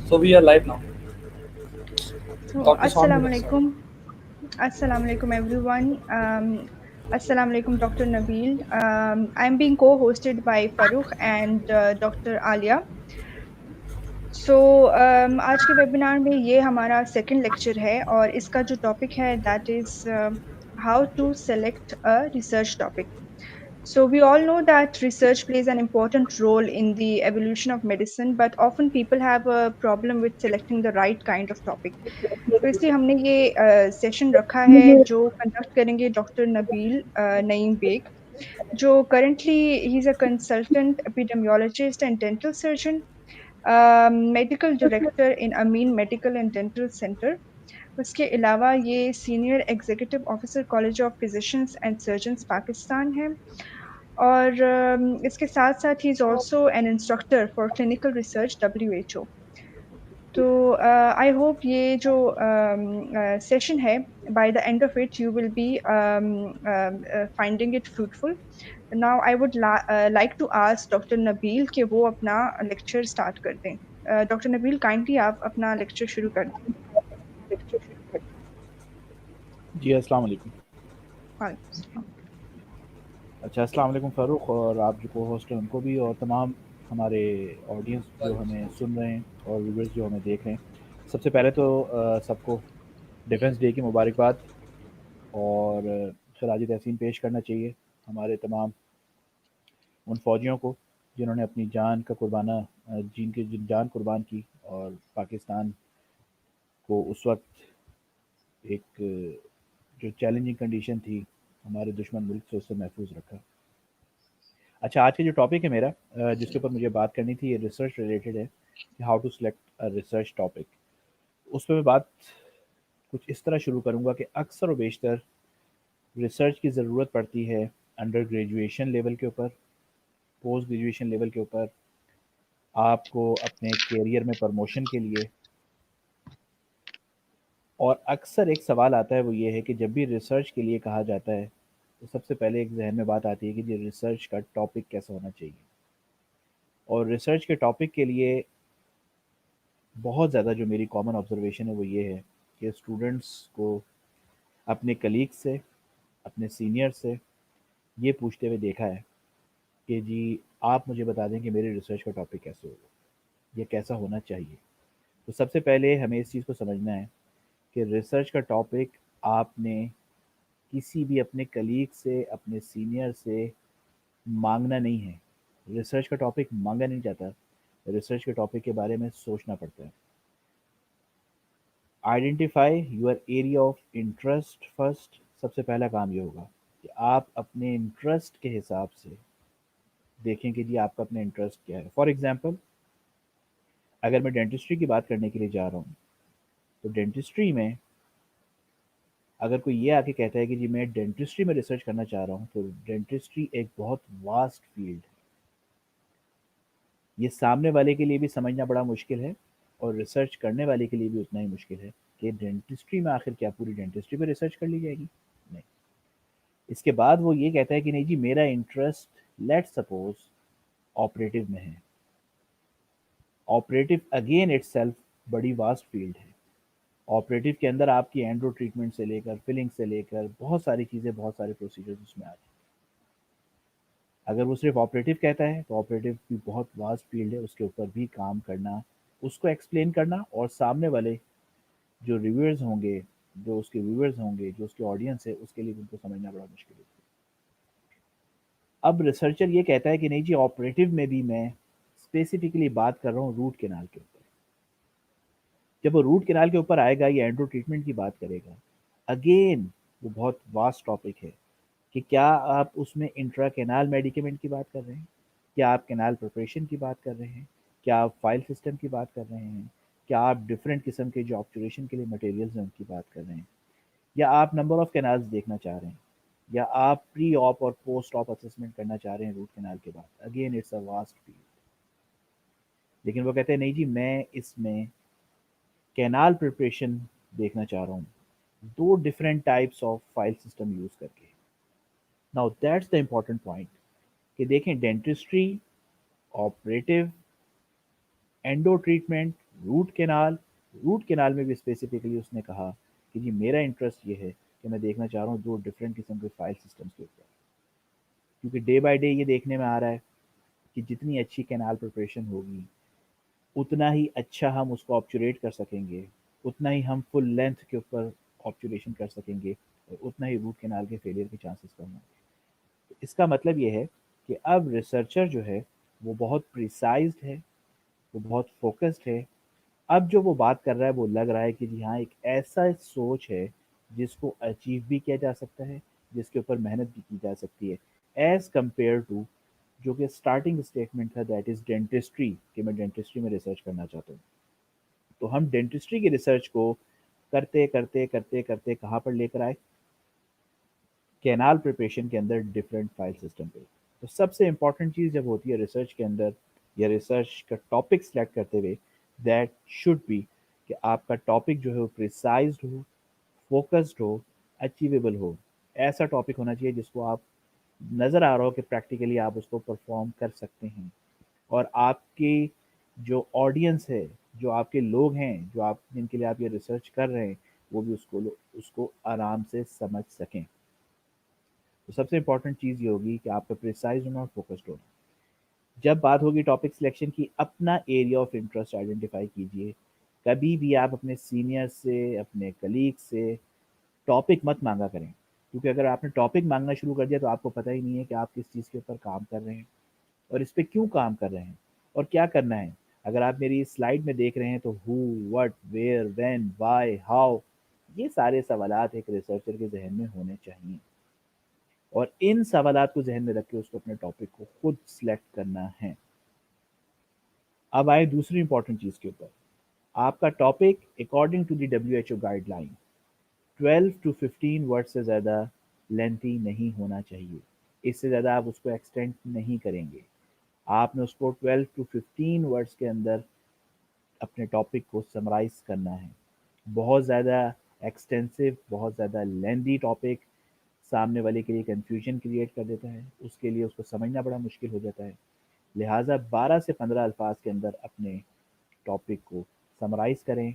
So we are live now. So, Dr. Swami, let's start. Assalamu alaikum, everyone. Assalamu alaikum, Dr. Nabil. I'm being co-hosted by Farooq and Dr. Alia. सो आज के webinar में ये हमारा second lecture है और इसका जो topic है that is how to select a research topic. So we all know that research plays an important role in the evolution of medicine, but often people have a problem with selecting the right kind of topic. तो इसलिए हमने ये session रखा है जो conduct करेंगे doctor Nabeel Naeem Baig, जो currently ही is a consultant epidemiologist and dental surgeon, medical director in Ameen medical and dental centre. उसके अलावा ये senior executive officer college of physicians and surgeons Pakistan है और इसके साथ साथ ही is also an instructor for clinical research WHO. तो आई होप ये जो सेशन है by the end of it you will be finding it fruitful. Now I would like to ask doctor Nabeel कि वो अपना लेक्चर स्टार्ट कर दें. Doctor Nabeel kindly आप अपना लेक्चर शुरू कर दें. जी अस्सलाम वालेकुम. वालेकुम सलाम. अच्छा, अस्सलाम वालेकुम फ़ारूक और आप जो को होस्ट हैं उनको भी, और तमाम हमारे ऑडियंस जो हमें सुन रहे हैं और व्यूवर्स जो हमें देख रहे हैं. सबसे पहले तो सबको डिफेंस डे की मुबारकबाद और खराज तहसीन पेश करना चाहिए हमारे तमाम उन फ़ौजियों को जिन्होंने अपनी जान का जिन जान कुर्बान की और पाकिस्तान को उस वक्त एक जो चैलेंजिंग कंडीशन थी हमारे दुश्मन मुल्क से, उससे महफूज रखा. अच्छा, आज का जो टॉपिक है मेरा, जिसके ऊपर मुझे बात करनी थी, ये रिसर्च रिलेटेड है कि how to select a research topic. उस पर मैं बात कुछ इस तरह शुरू करूँगा कि अक्सर व बेशतर रिसर्च की ज़रूरत पड़ती है अंडर ग्रेजुएशन लेवल के ऊपर, पोस्ट ग्रेजुएशन लेवल के ऊपर, आपको अपने करियर में प्रमोशन के लिए. और अक्सर एक सवाल आता है, वो ये है कि जब भी रिसर्च के लिए कहा जाता है तो सबसे पहले एक जहन में बात आती है कि ये रिसर्च का टॉपिक कैसा होना चाहिए. और रिसर्च के टॉपिक के लिए बहुत ज़्यादा जो मेरी कॉमन ऑब्जर्वेशन है वो ये है कि स्टूडेंट्स को अपने कलीग से, अपने सीनियर से ये पूछते हुए देखा है कि जी आप मुझे बता दें कि मेरे रिसर्च का टॉपिक कैसे होगा, ये कैसा होना चाहिए. तो सबसे पहले हमें इस चीज़ को समझना है कि रिसर्च का टॉपिक आपने किसी भी अपने कलीग से, अपने सीनियर से मांगना नहीं है. रिसर्च का टॉपिक मांगा नहीं जाता, रिसर्च के टॉपिक के बारे में सोचना पड़ता है. Identify your area of interest first. सबसे पहला काम ये होगा कि आप अपने इंटरेस्ट के हिसाब से देखें कि जी आपका अपना इंटरेस्ट क्या है. फॉर एग्जांपल, अगर मैं डेंटिस्ट्री की बात करने के लिए जा रहा हूँ तो डेंटिस्ट्री में अगर कोई ये आके कहता है कि जी मैं डेंटिस्ट्री में रिसर्च करना चाह रहा हूँ, तो डेंटिस्ट्री एक बहुत वास्ट फील्ड है. ये सामने वाले के लिए भी समझना बड़ा मुश्किल है और रिसर्च करने वाले के लिए भी उतना ही मुश्किल है कि डेंटिस्ट्री में आखिर क्या पूरी डेंटिस्ट्री पे रिसर्च कर ली जाएगी. नहीं. इसके बाद वो ये कहता है कि नहीं जी मेरा इंटरेस्ट, लेट सपोज, ऑपरेटिव में है. ऑपरेटिव अगेन इटसेल्फ बड़ी वास्ट फील्ड है. ऑपरेटिव के अंदर आपकी एंड्रो ट्रीटमेंट से लेकर फिलिंग से लेकर बहुत सारी चीज़ें, बहुत सारे प्रोसीजर्स उसमें आते हैं. अगर वो सिर्फ ऑपरेटिव कहता है तो ऑपरेटिव भी बहुत वास्ट फील्ड है, उसके ऊपर भी काम करना, उसको एक्सप्लेन करना, और सामने वाले जो रिव्यूअर्स होंगे, जो उसके व्यूअर्स होंगे, जो उसके ऑडियंस है, उसके लिए उनको समझना बड़ा मुश्किल होता है. अब रिसर्चर ये कहता है कि नहीं जी ऑपरेटिव में भी मैं स्पेसिफिकली बात कर रहा हूँ रूट कैनाल के ऊपर. जब वो रूट कैनाल के ऊपर आएगा, ये एंड्रो ट्रीटमेंट की बात करेगा, अगेन वो बहुत वास्ट टॉपिक है कि क्या आप उसमें इंट्रा कैनाल मेडिकेमेंट की बात कर रहे हैं, क्या आप कैनाल प्रिपरेशन की बात कर रहे हैं, क्या आप फाइल सिस्टम की बात कर रहे हैं, क्या आप डिफरेंट किस्म के जो ऑब्चुरेशन के लिए मटेरियल्स हैं उनकी बात कर रहे हैं, या आप नंबर ऑफ कैनाल्स देखना चाह रहे हैं, या आप प्री ऑप और पोस्ट ऑप असेसमेंट करना चाह रहे हैं रूट कैनाल के बाद. Again it's a vast field. लेकिन वो कहते हैं नहीं जी मैं इसमें कैनाल प्रिपरेशन देखना चाह रहा हूँ, दो different types of file system use करके. Now that's the important point कि देखें dentistry, operative endo treatment, root canal. Root canal में भी स्पेसिफिकली उसने कहा कि जी मेरा इंटरेस्ट ये है कि मैं देखना चाह रहा हूँ 2 डिफरेंट किस्म के फाइल सिस्टम्स के ऊपर। क्योंकि डे बाय डे ये देखने में आ रहा है कि जितनी अच्छी कैनाल प्रिपरेशन होगी, उतना ही अच्छा हम उसको ऑब्चुरेट कर सकेंगे, उतना ही हम फुल लेंथ के ऊपर ऑब्चुरेशन कर सकेंगे, और उतना ही रूट कैनाल के फेलियर के चांसेस कम होंगे। तो इसका मतलब ये है कि अब रिसर्चर जो है, वो बहुत प्रिसाइज़्ड है, वो बहुत फ़ोकस्ड है। अब जो वो बात कर रहा है, वो लग रहा है कि जी हाँ, एक ऐसा सोच है, जिसको अचीव भी किया जा सकता है, जिसके ऊपर मेहनत भी की जा सकती है, एज़ कम्पेयर टू जो कि स्टार्टिंग स्टेटमेंट था, दैट इज़ डेंटिस्ट्री, कि मैं डेंटिस्ट्री में रिसर्च करना चाहता हूँ। तो हम डेंटिस्ट्री की रिसर्च को करते, करते, करते, करते कहाँ पर लेकर आए? कैनाल प्रिपरेशन के अंदर डिफरेंट फाइल सिस्टम पे। तो सबसे इम्पोर्टेंट चीज़ जब होती है रिसर्च के अंदर या रिसर्च का टॉपिक सेलेक्ट करते हुए, दैट शुड बी कि आपका टॉपिक जो है वो प्रिसाइज्ड हो, फोकस्ड हो, अचीवेबल हो। ऐसा टॉपिक होना चाहिए जिसको आप नज़र आ रहा हो कि प्रैक्टिकली आप उसको परफॉर्म कर सकते हैं, और आपकी जो ऑडियंस है, जो आपके लोग हैं, जो आप जिनके लिए आप ये रिसर्च कर रहे हैं, वो भी उसको आराम से समझ सकें। तो सबसे इम्पोर्टेंट चीज़ ये होगी कि आपका प्रिसाइज होना और फोकस्ड होना। जब बात होगी टॉपिक सिलेक्शन की, अपना एरिया ऑफ इंटरेस्ट आइडेंटिफाई कीजिए। कभी भी आप अपने सीनियर से, अपने कलीग से टॉपिक मत मांगा करें, क्योंकि अगर आपने टॉपिक मांगना शुरू कर दिया तो आपको पता ही नहीं है कि आप किस चीज़ के ऊपर काम कर रहे हैं, और इस पे क्यों काम कर रहे हैं, और क्या करना है। अगर आप मेरी स्लाइड में देख रहे हैं तो who, what, where, when, why, how, ये सारे सवालात एक रिसर्चर के ज़हन में होने चाहिए, और इन सवालात को ज़हन में रख के उसको अपने टॉपिक को खुद सिलेक्ट करना है। अब आए दूसरी इंपॉर्टेंट चीज़ के ऊपर। आपका topic according to the WHO guideline 12 to 15 word से ज़्यादा लेंथी नहीं होना चाहिए। इससे ज़्यादा आप उसको एक्सटेंड नहीं करेंगे। आपने उसको 12 टू 15 वर्ड्स के अंदर अपने टॉपिक को समराइज़ करना है। बहुत ज़्यादा एक्सटेंसिव, बहुत ज़्यादा लेंदी टॉपिक सामने वाले के लिए कन्फ्यूजन क्रिएट कर देता है, उसके लिए उसको समझना बड़ा मुश्किल हो जाता है। लिहाजा 12 से 15 अल्फाज के अंदर अपने टॉपिक को समराइज़ करें,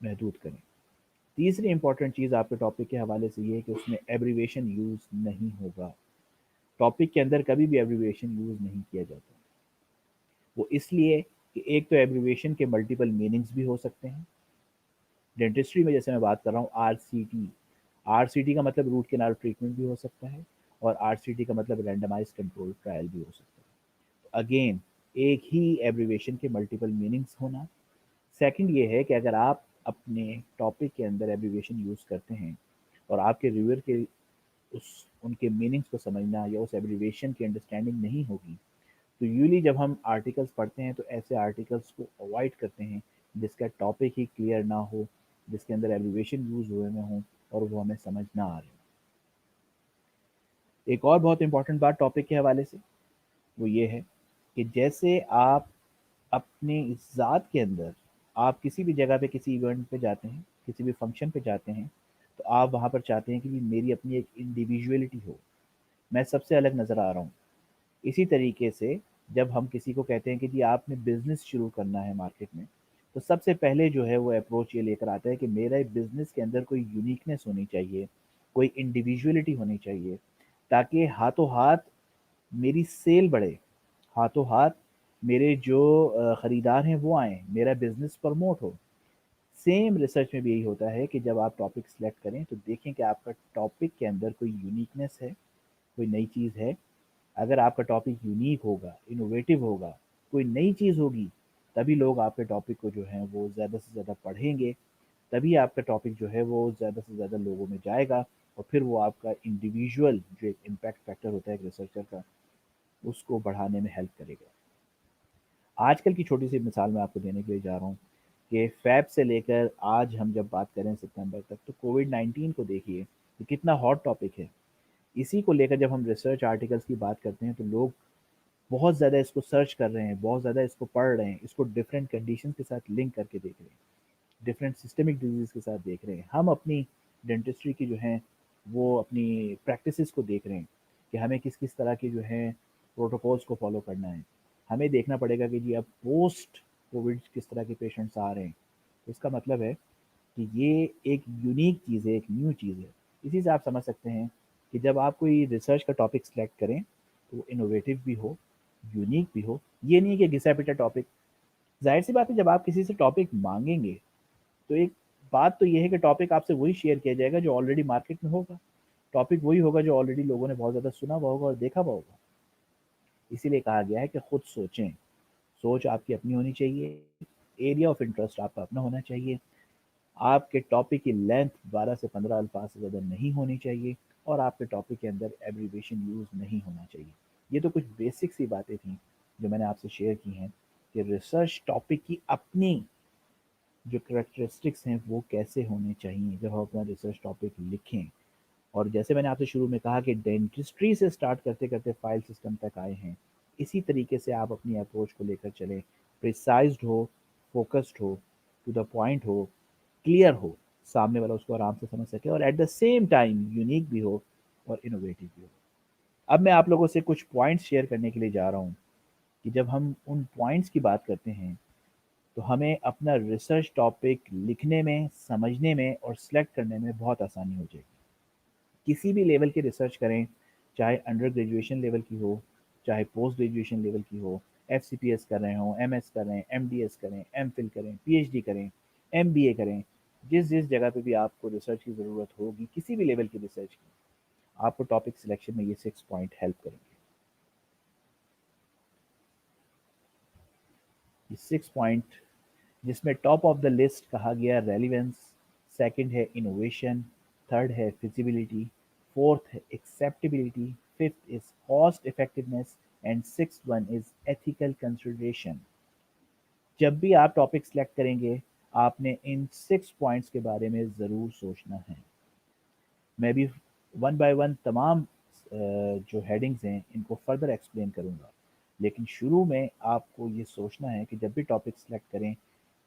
महदूद करें। तीसरी इंपॉर्टेंट चीज़ आपके टॉपिक के हवाले से ये है कि उसमें एब्रीविएशन यूज़ नहीं होगा। टॉपिक के अंदर कभी भी एब्रीविएशन यूज़ नहीं किया जाता। वो इसलिए कि एक तो एब्रीविएशन के मल्टीपल मीनिंग्स भी हो सकते हैं। डेंटिस्ट्री में जैसे मैं बात कर रहा हूँ आरसीटी, आरसीटी का मतलब रूट कैनाल ट्रीटमेंट भी हो सकता है, और आरसीटी का मतलब रैंडमाइज्ड कंट्रोल ट्रायल भी हो सकता है। अगेन, एक ही एब्रीविएशन के मल्टीपल मीनिंग्स होना। सेकंड ये है कि अगर आप अपने टॉपिक के अंदर एब्रीविएशन यूज़ करते हैं, और आपके रिव्यूअर के उस उनके मीनिंग्स को समझना या उस एब्रीविएशन की अंडरस्टैंडिंग नहीं होगी, तो यूजुअली जब हम आर्टिकल्स पढ़ते हैं तो ऐसे आर्टिकल्स को अवॉइड करते हैं जिसका टॉपिक ही क्लियर ना हो, जिसके अंदर एब्रीविएशन यूज़ हुए में हों, और वो हमें समझ ना आ रहे हों। एक और बहुत इंपॉर्टेंट बात टॉपिक के हवाले से, वो ये है कि जैसे आप अपनी इस ज़ात के अंदर, आप किसी भी जगह पे, किसी इवेंट पे जाते हैं, किसी भी फंक्शन पे जाते हैं, तो आप वहाँ पर चाहते हैं कि भी मेरी अपनी एक इंडिविजुअलिटी हो, मैं सबसे अलग नज़र आ रहा हूँ। इसी तरीके से जब हम किसी को कहते हैं कि जी आपने बिज़नेस शुरू करना है मार्केट में, तो सबसे पहले जो है वो अप्रोच ये लेकर आता है कि मेरा बिज़नेस के अंदर कोई यूनिकनेस होनी चाहिए, कोई इंडिविजुअलिटी होनी चाहिए, ताकि हाथों हाथ मेरी सेल बढ़े, हाथों हाथ मेरे जो खरीदार हैं वो आएँ, मेरा बिज़नेस प्रमोट हो। सेम रिसर्च में भी यही होता है कि जब आप टॉपिक सेलेक्ट करें तो देखें कि आपका टॉपिक के अंदर कोई यूनिकनेस है, कोई नई चीज़ है। अगर आपका टॉपिक यूनिक होगा, इनोवेटिव होगा, कोई नई चीज़ होगी, तभी लोग आपके टॉपिक को जो है वो ज़्यादा से ज़्यादा पढ़ेंगे, तभी आपका टॉपिक जो है वो ज़्यादा से ज़्यादा लोगों में जाएगा, और फिर वो आपका इंडिविजुअल जो एक इम्पैक्ट फैक्टर होता है एक रिसर्चर का, उसको बढ़ाने में हेल्प करेगा। आजकल की छोटी सी मिसाल मैं आपको देने के लिए जा रहा हूँ कि फ़ैब से लेकर आज हम जब बात करें सितंबर तक, तो कोविड-19 को देखिए कि कितना हॉट टॉपिक है। इसी को लेकर जब हम रिसर्च आर्टिकल्स की बात करते हैं तो लोग बहुत ज़्यादा इसको सर्च कर रहे हैं, बहुत ज़्यादा इसको पढ़ रहे हैं, इसको डिफरेंट कंडीशंस के साथ लिंक करके देख रहे हैं, डिफरेंट सिस्टमिक डिजीज़ के साथ देख रहे हैं। हम अपनी डेंटिस्ट्री की जो है वो अपनी प्रैक्टिसेस को देख रहे हैं कि हमें किस-किस तरह के जो है प्रोटोकॉल्स को फ़ॉलो करना है। हमें देखना पड़ेगा कि जी अब पोस्ट कोविड किस तरह के पेशेंट्स आ रहे हैं। तो इसका मतलब है कि ये एक यूनिक चीज़ है, एक न्यू चीज़ है। इसी से आप समझ सकते हैं कि जब आप कोई रिसर्च का टॉपिक सेलेक्ट करें, तो वो इनोवेटिव भी हो, यूनिक भी हो। ये नहीं कि घिसा-पिटा टॉपिक। ज़ाहिर-सी बात है जब आप किसी से टॉपिक माँगेंगे, तो एक बात तो ये है कि टॉपिक आपसे वही शेयर किया जाएगा जो ऑलरेडी मार्केट में होगा। टॉपिक वही होगा जो ऑलरेडी लोगों ने बहुत ज़्यादा सुना हुआ होगा और देखा हुआ होगा। इसीलिए कहा गया है कि खुद सोचें। सोच आपकी अपनी होनी चाहिए, एरिया ऑफ इंटरेस्ट आपका अपना होना चाहिए, आपके टॉपिक की लेंथ 12 से 15 अल्फाज से ज़्यादा नहीं होनी चाहिए और आपके टॉपिक के अंदर एब्रीविएशन यूज़ नहीं होना चाहिए। ये तो कुछ बेसिक सी बातें थी जो मैंने आपसे शेयर की हैं कि रिसर्च टॉपिक की अपनी जो करैक्टरिस्टिक्स हैं वो कैसे होने चाहिए जब हम अपना रिसर्च टॉपिक लिखें। और जैसे मैंने आपसे शुरू में कहा कि डेंटिस्ट्री से स्टार्ट करते-करते फाइल सिस्टम तक आए हैं। इसी तरीके से आप अपनी अप्रोच को लेकर चलें, प्रिसाइज़्ड हो, फ़ोकस्ड हो, टू द पॉइंट हो, क्लियर हो, सामने वाला उसको आराम से समझ सके और at the same time unique भी हो और इनोवेटिव भी हो। अब मैं आप लोगों से कुछ पॉइंट्स शेयर करने के लिए जा रहा हूँ कि जब हम उन पॉइंट्स की बात करते हैं, तो हमें अपना रिसर्च टॉपिक लिखने में, समझने में और सेलेक्ट करने में बहुत आसानी हो जाएगी। किसी भी लेवल की रिसर्च करें, चाहे अंडर ग्रेजुएशन लेवल की हो, चाहे पोस्ट ग्रेजुएशन लेवल की हो, एफसीपीएस कर रहे हों, एमएस कर रहे हैं, एमडीएस करें, एमफिल करें, पीएचडी करें, एमबीए करें, जिस जगह पे भी आपको रिसर्च की ज़रूरत होगी, किसी भी लेवल की रिसर्च की, आपको टॉपिक सिलेक्शन में ये 6 पॉइंट हेल्प करेंगे। ये 6 पॉइंट जिसमें टॉप ऑफ द लिस्ट कहा गया रेलेवेंस, सेकंड है इनोवेशन, थर्ड है फिजिबिलिटी, फोर्थ है acceptability, fifth is cost effectiveness and sixth one is ethical consideration. जब भी आप टॉपिक सेलेक्ट करेंगे, आपने इन 6 पॉइंट्स के बारे में ज़रूर सोचना है। मैं भी वन बाय वन तमाम जो हेडिंग्स हैं इनको फर्दर एक्सप्लेन करूँगा। लेकिन शुरू में आपको ये सोचना है कि जब भी टॉपिक सेलेक्ट करें,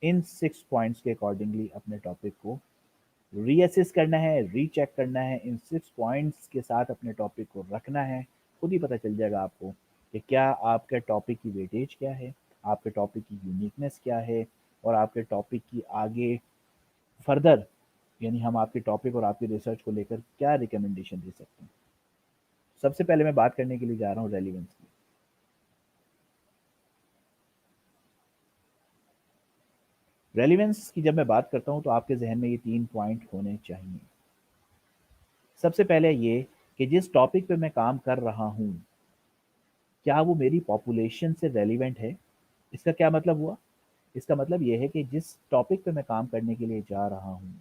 इन 6 पॉइंट्स के अकॉर्डिंगली अपने टॉपिक को रीअसेस करना है, रीचेक करना है, इन 6 पॉइंट्स के साथ अपने टॉपिक को रखना है। खुद ही पता चल जाएगा आपको कि क्या आपके टॉपिक की वेटेज क्या है, आपके टॉपिक की यूनिकनेस क्या है और आपके टॉपिक की आगे फर्दर यानी हम आपके टॉपिक और आपकी रिसर्च को लेकर क्या रिकमेंडेशन दे सकते हैं। सबसे पहले मैं बात करने के लिए जा रहा हूँ रेलिवेंस की। रेलिवेंस की जब मैं बात करता हूँ तो आपके जहन में ये 3 पॉइंट होने चाहिए। सबसे पहले ये कि जिस टॉपिक पे मैं काम कर रहा हूँ, क्या वो मेरी पॉपुलेशन से रेलिवेंट है? इसका क्या मतलब हुआ? इसका मतलब ये है कि जिस टॉपिक पे मैं काम करने के लिए जा रहा हूँ,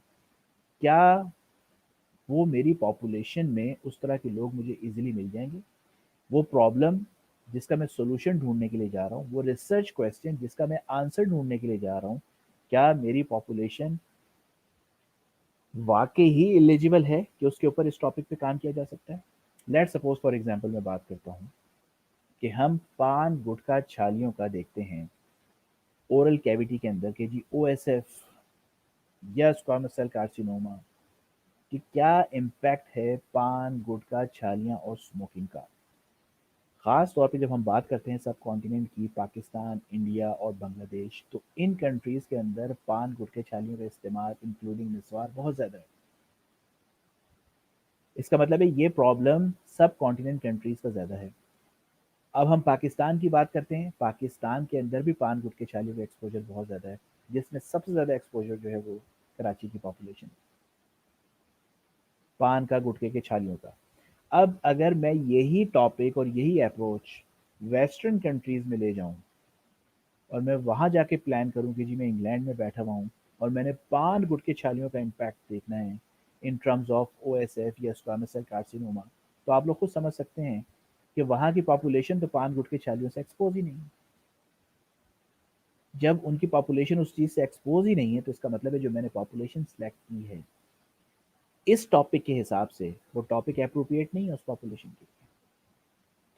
क्या वो मेरी पॉपुलेशन में उस तरह के लोग मुझे ईज़िली मिल जाएँगे? वो प्रॉब्लम जिसका मैं सॉल्यूशन ढूँढने के लिए जा रहा हूँ, वो रिसर्च क्वेश्चन जिसका मैं आंसर ढूँढने के लिए जा रहा हूँ, क्या मेरी पॉपुलेशन वाक़ई ही एलिजिबल है कि उसके ऊपर इस टॉपिक पे काम किया जा सकता है? लेट्स सपोज़ फॉर एग्ज़ाम्पल मैं बात करता हूँ कि हम पान, गुटखा, छालियों का देखते हैं ओरल कैविटी के अंदर कि जी ओएसएफ या स्क्वामोस सेल कार्सिनोमा कि क्या इम्पैक्ट है पान, गुटखा, छालियाँ और स्मोकिंग का। ख़ास तौर पे जब हम बात करते हैं सब कॉन्टिनेंट की, पाकिस्तान, इंडिया और बांग्लादेश, तो इन कंट्रीज़ के अंदर पान, गुटखे, छालियों का इस्तेमाल इंक्लूडिंग मिसवार बहुत ज़्यादा है। इसका मतलब है ये प्रॉब्लम सब कॉन्टिनेंट कंट्रीज़ का ज़्यादा है। अब हम पाकिस्तान की बात करते हैं, पाकिस्तान के अंदर भी पान, गुटखे, छालियों का एक्सपोज़र बहुत ज़्यादा है, जिसमें सबसे ज़्यादा एक्सपोज़र जो है वो कराची की पॉपुलेशन, पान का, गुटखे के, छालियों का। अब अगर मैं यही टॉपिक और यही अप्रोच वेस्टर्न कंट्रीज़ में ले जाऊँ और मैं वहाँ जाके प्लान करूँ कि जी मैं इंग्लैंड में बैठा हुआ हूँ और मैंने पान, गुटखे, छालियों का इम्पैक्ट देखना है इन टर्म्स ऑफ ओएसएफ या स्क्वामोस सेल कार्सिनोमा, तो आप लोग खुद समझ सकते हैं कि वहाँ की पॉपुलेशन तो पान, गुटखे, छालियों से एक्सपोज़ ही नहीं है। जब उनकी पॉपुलेशन उस चीज़ से एक्सपोज़ ही नहीं है, तो इसका मतलब है जो मैंने पॉपुलेशन सेलेक्ट की है, इस टॉपिक के हिसाब से वो टॉपिक एप्रोप्रिएट नहीं है उस पॉपुलेशन के लिए।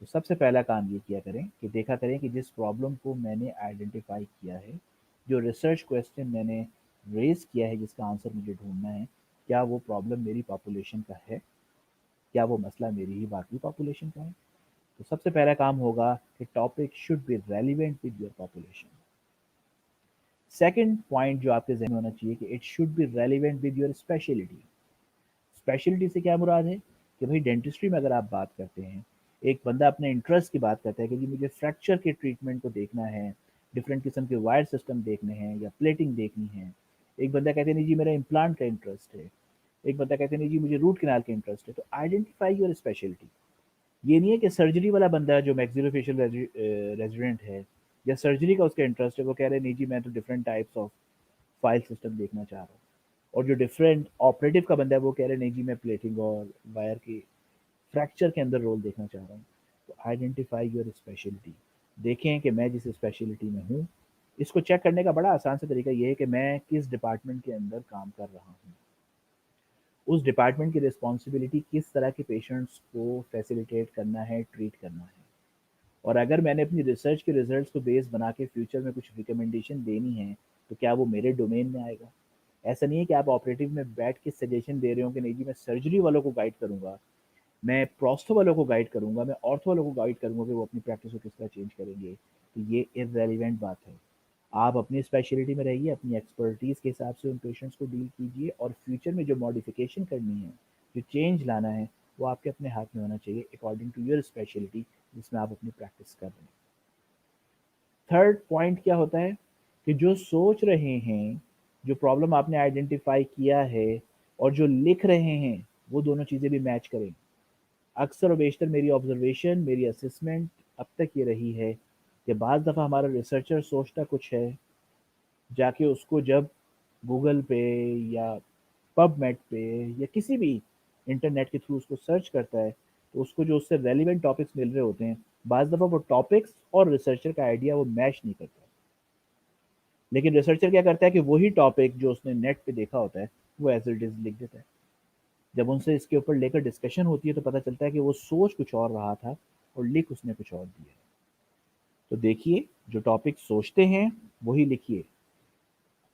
तो सबसे पहला काम ये किया करें कि देखा करें कि जिस प्रॉब्लम को मैंने आइडेंटिफ़ाई किया है, जो रिसर्च क्वेश्चन मैंने रेज़ किया है जिसका आंसर मुझे ढूँढना है, क्या वो प्रॉब्लम मेरी पॉपुलेशन का है? क्या वो मसला मेरी ही वाक़ई पॉपुलेशन का है? तो सबसे पहला काम होगा कि topic should be relevant with your population. Second point जो आपके ज़हन में होना चाहिए कि it should be relevant with your speciality. Speciality से क्या मुराद है कि भाई डेंटिस्ट्री में अगर आप बात करते हैं, एक बंदा अपने इंटरेस्ट की बात करता है कि जी मुझे फ्रैक्चर के ट्रीटमेंट को देखना है, डिफरेंट किस्म के वायर सिस्टम देखने हैं या प्लेटिंग देखनी है। एक बंदा कहते हैं नहीं जी मेरा इम्प्लांट का इंटरेस्ट है। एक बंदा कहते हैं नहीं जी मुझे रूट कैनाल का इंटरेस्ट है। तो आइडेंटिफाई योर स्पेशलिटी। ये नहीं है कि सर्जरी वाला बंदा जो मैक्सिलोफेशियल रेजिडेंट है या सर्जरी का उसका इंटरेस्ट है, वो कह रहे हैं नहीं जी मैं तो different types of file system देखना चाह रहा हूँ। और जो डिफरेंट ऑपरेटिव का बंदा है वो कह रहे हैं नहीं जी मैं प्लेटिंग और वायर की फ्रैक्चर के अंदर रोल देखना चाह रहा हूँ। तो आइडेंटिफाई योर स्पेशलिटी। देखें कि मैं जिस स्पेशलिटी में हूँ, इसको चेक करने का बड़ा आसान सा तरीका ये है कि मैं किस डिपार्टमेंट के अंदर काम कर रहा हूँ, उस डिपार्टमेंट की रिस्पॉन्सिबिलिटी किस तरह के पेशेंट्स को फैसिलिटेट करना है, ट्रीट करना है। और अगर मैंने अपनी रिसर्च के रिजल्ट्स को बेस बना के फ्यूचर में कुछ रिकमेंडेशन देनी है, तो क्या वो मेरे डोमेन में आएगा? ऐसा नहीं है कि आप ऑपरेटिव में बैठ के सजेशन दे रहे हो कि नहीं जी मैं सर्जरी वालों को गाइड करूंगा, मैं प्रोस्थो वालों को गाइड करूंगा, मैं ऑर्थो वालों को गाइड करूंगा कि वो अपनी प्रैक्टिस को किस तरह चेंज करेंगे। तो ये इररेलेवेंट बात है। आप अपनी स्पेशलिटी में रहिए, अपनी एक्सपर्टीज के हिसाब से उन पेशेंट्स को डील कीजिए और फ्यूचर में जो मॉडिफिकेशन करनी है, जो चेंज लाना है, वो आपके अपने हाथ में होना चाहिए अकॉर्डिंग टू योर स्पेशलिटी जिसमें आप अपनी प्रैक्टिस कर रहे हैं। थर्ड पॉइंट क्या होता है कि जो सोच रहे हैं, जो प्रॉब्लम आपने आइडेंटिफाई किया है और जो लिख रहे हैं, वो दोनों चीज़ें भी मैच करें। अक्सर और बेशतर मेरी ऑब्जर्वेशन, मेरी असेसमेंट अब तक ये रही है कि बाज़ दफ़ा हमारा रिसर्चर सोचता कुछ है, जाके उसको जब गूगल पे या पबमेड पे या किसी भी इंटरनेट के थ्रू उसको सर्च करता है, तो उसको जो उससे रेलिवेंट टॉपिक्स मिल रहे होते हैं, बाज़ दफ़ा वो टॉपिक्स और रिसर्चर का आइडिया वो मैच नहीं करता। लेकिन रिसर्चर क्या करता है कि वही टॉपिक जो उसने नेट पे देखा होता है, वो एज़ इट इज़ लिख देता है। जब उनसे इसके ऊपर लेकर डिस्कशन होती है तो पता चलता है कि वो सोच कुछ और रहा था और लिख उसने कुछ और दिया है। तो देखिए, जो टॉपिक सोचते हैं वही लिखिए।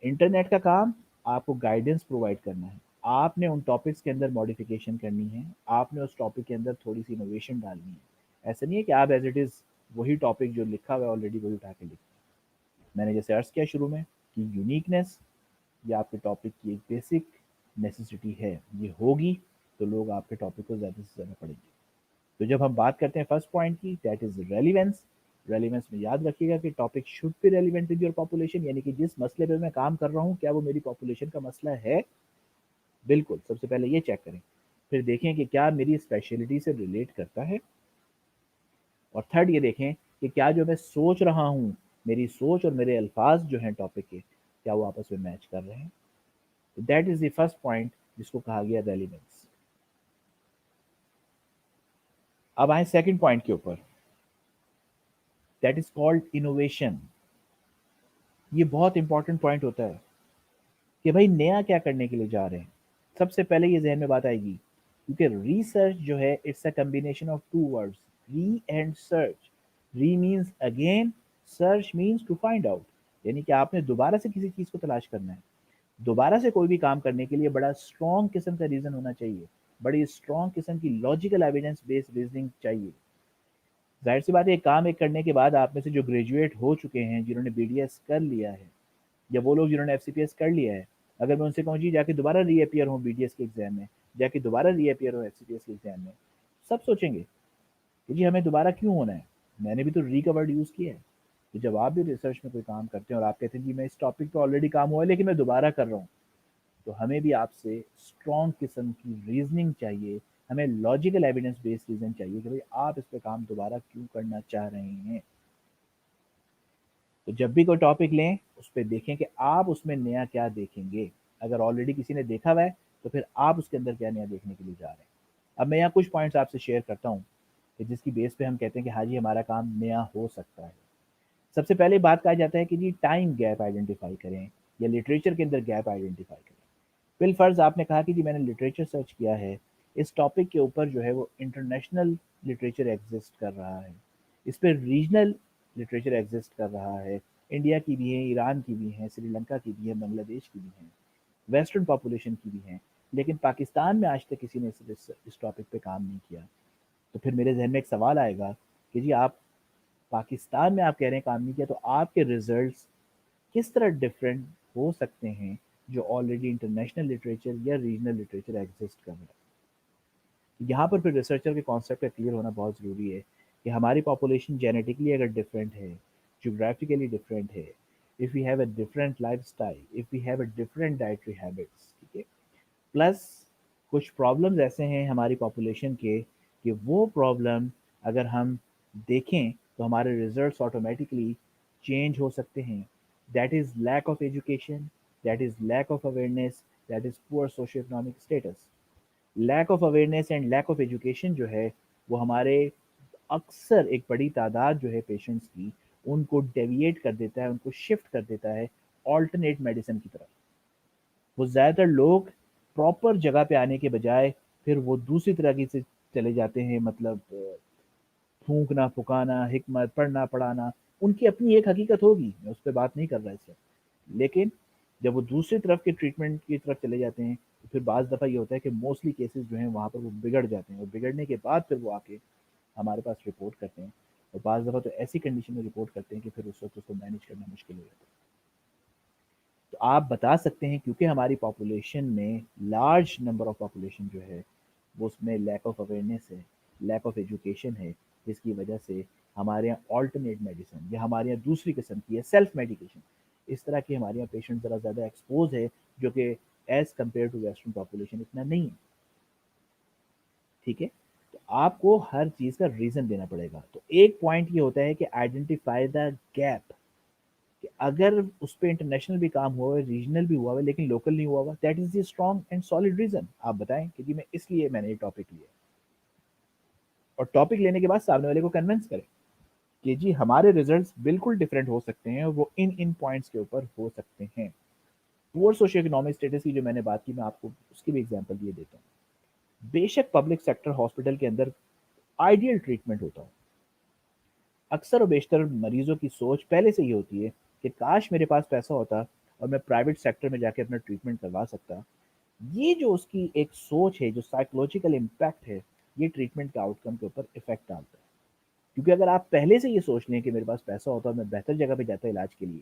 इंटरनेट का काम आपको गाइडेंस प्रोवाइड करना है। आपने उन टॉपिक्स के अंदर मॉडिफिकेशन करनी है, आपने उस टॉपिक के अंदर थोड़ी सी इनोवेशन डालनी है। ऐसा नहीं है कि आप एज इट इज़ वही टॉपिक जो लिखा हुआ है ऑलरेडी वही उठा के लिखें। मैंने जैसे अर्ज़ किया शुरू में कि यूनिकनेस ये आपके टॉपिक की एक बेसिक नेसेसिटी है। ये होगी तो लोग आपके टॉपिक को ज़्यादा से ज़्यादा पढ़ेंगे। तो जब हम बात करते हैं फर्स्ट पॉइंट की, दैट इज़ रेलिवेंस। रेलिवेंस में याद रखिएगा कि topic should be relevant with your population, यानी कि जिस मसले पे मैं काम कर रहा हूँ क्या वो मेरी पॉपुलेशन का मसला है। बिल्कुल, सबसे पहले ये चेक करें। फिर देखें कि क्या मेरी स्पेशलिटी से रिलेट करता है। और थर्ड ये देखें कि क्या जो मैं सोच रहा हूँ, मेरी सोच और मेरे अल्फाज जो हैं टॉपिक के, क्या वो आपस में मैच कर रहे हैं। तो that is the first point जिसको कहा गया रेलिवेंस। अब आए सेकंड पॉइंट के ऊपर, दैट इज कॉल्ड इनोवेशन। ये बहुत इंपॉर्टेंट पॉइंट होता है कि भाई नया क्या करने के लिए जा रहे हैं। सबसे पहले ये जहन में बात आएगी क्योंकि रिसर्च जो है it's a combination of two words, re and search. Re means again, search means to find out, यानी कि आपने दोबारा से किसी चीज़ को तलाश करना है। दोबारा से कोई भी काम करने के लिए बड़ा स्ट्रॉन्ग किस्म का रीज़न होना चाहिए, बड़ी स्ट्रॉन्ग किस्म की लॉजिकल एविडेंस बेस्ड रीजनिंग चाहिए। जाहिर सी बात है, काम एक करने के बाद आप में से जो ग्रेजुएट हो चुके हैं, जिन्होंने बीडीएस कर लिया है, या वो लोग जिन्होंने एफसीपीएस कर लिया है, अगर मैं उनसे कहूँ जी जाके दोबारा रीअपियर हो बीडीएस के एग्जाम में, जाके दोबारा रीअपियर हो एफसीपीएस के एग्जाम में, सब सोचेंगे कि जी हमें दोबारा क्यों होना है, मैंने भी तो री का वर्ड यूज़ किया है। तो जब आप भी रिसर्च में कोई काम करते हैं और आप कहते हैं जी मैं इस टॉपिक पे ऑलरेडी काम हुआ है लेकिन मैं दोबारा कर रहा हूँ, तो हमें भी आपसे स्ट्रॉन्ग किस्म की रीजनिंग चाहिए। हमें लॉजिकल एविडेंस बेस्ड रीजन चाहिए कि भाई आप इस पे काम दोबारा क्यों करना चाह रहे हैं। तो जब भी कोई टॉपिक लें उस पर देखें कि आप उसमें नया क्या देखेंगे। अगर ऑलरेडी किसी ने देखा हुआ है तो फिर आप उसके अंदर क्या नया देखने के लिए जा रहे हैं। अब मैं यहाँ कुछ पॉइंट्स आपसे शेयर करता हूँ कि जिसकी बेस पे हम कहते हैं कि हाँ जी हमारा काम नया हो सकता है। सबसे पहले बात कहा जाता है कि जी टाइम गैप आइडेंटिफाई करें या लिटरेचर के अंदर गैप आइडेंटिफाई करें। बिलफर्ज आपने कहा कि जी मैंने लिटरेचर सर्च किया है, इस टॉपिक के ऊपर जो है वो इंटरनेशनल लिटरेचर एग्जिस्ट कर रहा है, इस पर रीजनल लिटरेचर एग्जिस्ट कर रहा है। इंडिया की भी है, ईरान की भी है, श्रीलंका की भी है, बांग्लादेश की भी है, वेस्टर्न पॉपुलेशन की भी है। लेकिन पाकिस्तान में आज तक किसी ने इस टॉपिक पे काम नहीं किया। तो फिर मेरे जहन में एक सवाल आएगा कि जी आप पाकिस्तान में आप कह रहे हैं काम नहीं किया, तो आपके रिजल्ट्स किस तरह डिफरेंट हो सकते हैं जो ऑलरेडी इंटरनेशनल लिटरेचर या रीजनल लिटरेचर एग्जिस्ट कर रहा है। यहाँ पर फिर रिसर्चर के कॉन्सेप्ट का क्लियर होना बहुत ज़रूरी है कि हमारी पॉपुलेशन जेनेटिकली अगर डिफरेंट है, ज्योग्राफिकली डिफरेंट है, if we have a different lifestyle, if we have a different dietary habits, ठीक है, प्लस कुछ प्रॉब्लम्स ऐसे हैं हमारी पॉपुलेशन के कि वो प्रॉब्लम अगर हम देखें तो हमारे रिजल्ट्स ऑटोमेटिकली चेंज हो सकते हैं। That is lack of education, that is lack of awareness, that is poor socio economic status. Lack of awareness and lack of education जो है वो हमारे अक्सर एक बड़ी तादाद जो है पेशेंट्स की उनको डेविएट कर देता है, उनको शिफ्ट कर देता है ऑल्टरनेट मेडिसिन की तरफ। वो ज़्यादातर लोग प्रॉपर जगह पे आने के बजाय फिर वो दूसरी तरह की से चले जाते हैं, मतलब फूंकना फुकाना, हिकमत पढ़ना पढ़ाना। उनकी अपनी एक हकीकत होगी, मैं उस पर बात नहीं कर रहा इससे, लेकिन जब वो दूसरी तरफ के ट्रीटमेंट की तरफ चले जाते हैं तो फिर बाज़ दफ़ा ये होता है कि मोस्टली केसेस जो हैं वहाँ पर वो बिगड़ जाते हैं और बिगड़ने के बाद फिर वो आके हमारे पास रिपोर्ट करते हैं और बाज़ दफ़ा तो ऐसी कंडीशन में रिपोर्ट करते हैं कि फिर उस वक्त उसको मैनेज करना मुश्किल हो जाता है। तो आप बता सकते हैं क्योंकि हमारी पॉपुलेशन में लार्ज नंबर ऑफ पॉपुलेशन जो है वो उसमें लैक ऑफ अवेयरनेस है, लैक ऑफ एजुकेशन है, जिसकी वजह से हमारे यहाँ ऑल्टरनेट मेडिसिन या हमारे यहाँ दूसरी किस्म की है सेल्फ मेडिकेशन, इस तरह की हमारे यहाँ पेशेंट ज़रा ज़्यादा एक्सपोज है, जो कि as compare to western population इतना नहीं है। ठीक है, तो आपको हर चीज़ का रीज़न देना पड़ेगा। तो एक पॉइंट ये होता है कि आइडेंटिफाई द गैप, कि अगर उस पे इंटरनेशनल भी काम हुआ है, रीजनल भी हुआ है, लेकिन लोकल नहीं हुआ हुआ, that is the strong and solid reason. आप बताएँ कि जी मैं इसलिए मैंने ये टॉपिक लिया, और टॉपिक लेने के बाद सामने वाले को कन्विंस करें कि जी हमारे रिजल्ट्स बिल्कुल डिफरेंट हो सकते हैं और वो इन पॉइंट्स के ऊपर हो सकते हैं। पुअर सोशियो इकोनॉमिक स्टेटस की जो मैंने बात की, मैं आपको उसकी भी एग्जांपल दिए देता हूँ। बेशक पब्लिक सेक्टर हॉस्पिटल के अंदर आइडियल ट्रीटमेंट होता है, अक्सर और बेशतर मरीजों की सोच पहले से ही होती है कि काश मेरे पास पैसा होता और मैं प्राइवेट सेक्टर में जाके अपना ट्रीटमेंट करवा सकता। ये जो उसकी एक सोच है, जो साइकोलॉजिकल इम्पैक्ट है, ये ट्रीटमेंट के आउटकम के ऊपर इफेक्ट डालता है। क्योंकि अगर आप पहले से ये सोच लें कि मेरे पास पैसा होता और मैं बेहतर जगह पे जाता इलाज के लिए,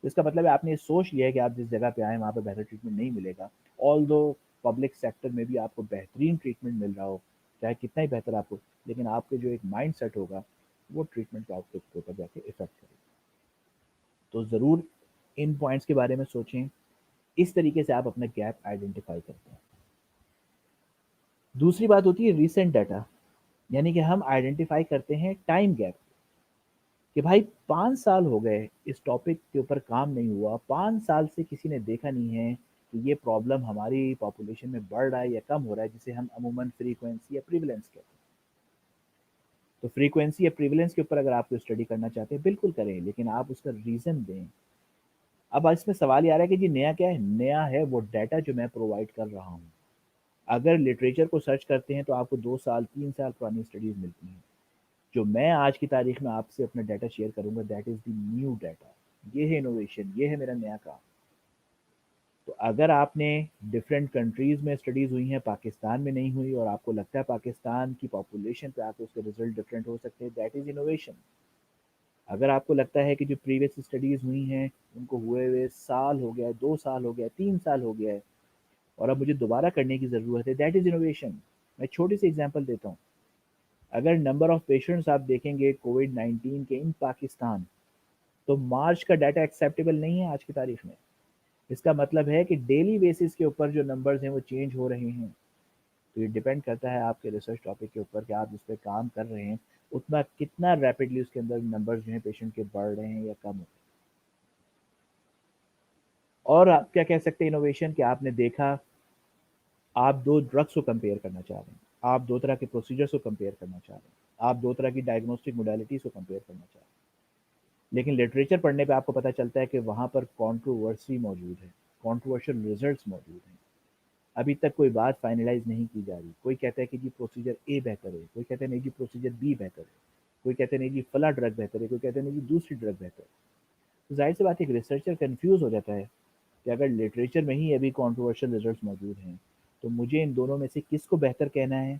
तो इसका मतलब है आपने ये सोच लिया है कि आप जिस जगह पे आए वहाँ पे बेहतर ट्रीटमेंट नहीं मिलेगा। ऑल्दो पब्लिक सेक्टर में भी आपको बेहतरीन ट्रीटमेंट मिल रहा हो, चाहे कितना ही बेहतर आपको, लेकिन आपके जो एक माइंड सेट होगा वो ट्रीटमेंट के आउटपुट के ऊपर जाके इफेक्ट करेगा। तो ज़रूर इन पॉइंट्स के बारे में सोचें, इस तरीके से आप अपना गैप आइडेंटिफाई करते हैं। दूसरी बात होती है रीसेंट डाटा, यानी कि हम आइडेंटिफाई करते हैं टाइम गैप, कि भाई 5 साल हो गए इस टॉपिक के ऊपर काम नहीं हुआ, 5 साल से किसी ने देखा नहीं है कि ये प्रॉब्लम हमारी पॉपुलेशन में बढ़ रहा है या कम हो रहा है, जिसे हम अमूमन फ्रीक्वेंसी या प्रिवलेंस कहते हैं। तो फ्रीक्वेंसी या प्रिवलेंस के ऊपर अगर आप कोई स्टडी करना चाहते हैं बिल्कुल करें, लेकिन आप उसका रीज़न दें। अब इसमें सवाल ये आ रहा है कि जी नया क्या है? नया है वो डाटा जो मैं प्रोवाइड कर रहा हूँ। अगर लिटरेचर को सर्च करते हैं तो आपको 2 साल, 3 साल पुरानी स्टडीज़ मिलती हैं। जो मैं आज की तारीख में आपसे अपना डाटा शेयर करूँगा, that is the new data. ये है इनोवेशन, ये है मेरा नया काम। तो अगर आपने डिफरेंट कंट्रीज़ में स्टडीज़ हुई हैं, पाकिस्तान में नहीं हुई, और आपको लगता है पाकिस्तान की पॉपुलेशन पे आके उसके रिज़ल्ट डिफरेंट हो सकते हैं, दैट इज़ इनोवेशन। अगर आपको लगता है कि जो प्रीवियस स्टडीज़ हुई हैं, उनको हुए हुए साल हो गया है, 2 साल हो गया है, 3 साल हो गया है, और अब मुझे दोबारा करने की ज़रूरत है, दैट इज़ इनोवेशन। मैं छोटी-सी एग्ज़ाम्पल देता हूँ। अगर नंबर ऑफ पेशेंट्स आप देखेंगे कोविड-19 के इन पाकिस्तान, तो मार्च का डाटा एक्सेप्टेबल नहीं है आज की तारीख में। इसका मतलब है कि डेली बेसिस के ऊपर जो नंबर्स हैं वो चेंज हो रहे हैं। तो ये डिपेंड करता है आपके रिसर्च टॉपिक के ऊपर कि आप जिस पे काम कर रहे हैं, उतना कितना रैपिडली उसके अंदर नंबर्स जो हैं पेशेंट के बढ़ रहे हैं या कम हो रहे हैं। और आप क्या कह सकते हैं इनोवेशन, कि आपने देखा, आप 2 ड्रग्स को कंपेयर करना चाह रहे हैं, आप 2 तरह के प्रोसीजर्स को कंपेयर करना चाह रहे हैं, आप 2 तरह की डायग्नोस्टिक मोडालिटीज़ को कंपेयर करना चाह रहे हैं। लेकिन लिटरेचर पढ़ने पे आपको पता चलता है कि वहाँ पर कंट्रोवर्सी मौजूद है, कंट्रोवर्शियल रिजल्ट्स मौजूद हैं। अभी तक कोई बात फाइनलाइज़ नहीं की जा रही। कोई कहता है कि जी प्रोसीजर ए बेहतर है, कोई कहता है नहीं जी प्रोसीजर बी बेहतर है, कोई कहते हैं नहीं जी फला ड्रग बेहतर है, कोई कहते हैं नहीं जी दूसरी ड्रग बेहतर है। तो ज़ाहिर-सी बात है एक रिसर्चर कन्फ्यूज़ हो जाता है कि अगर लिटरेचर में ही अभी कंट्रोवर्शियल रिजल्ट्स मौजूद हैं, तो मुझे इन दोनों में से किसको बेहतर कहना है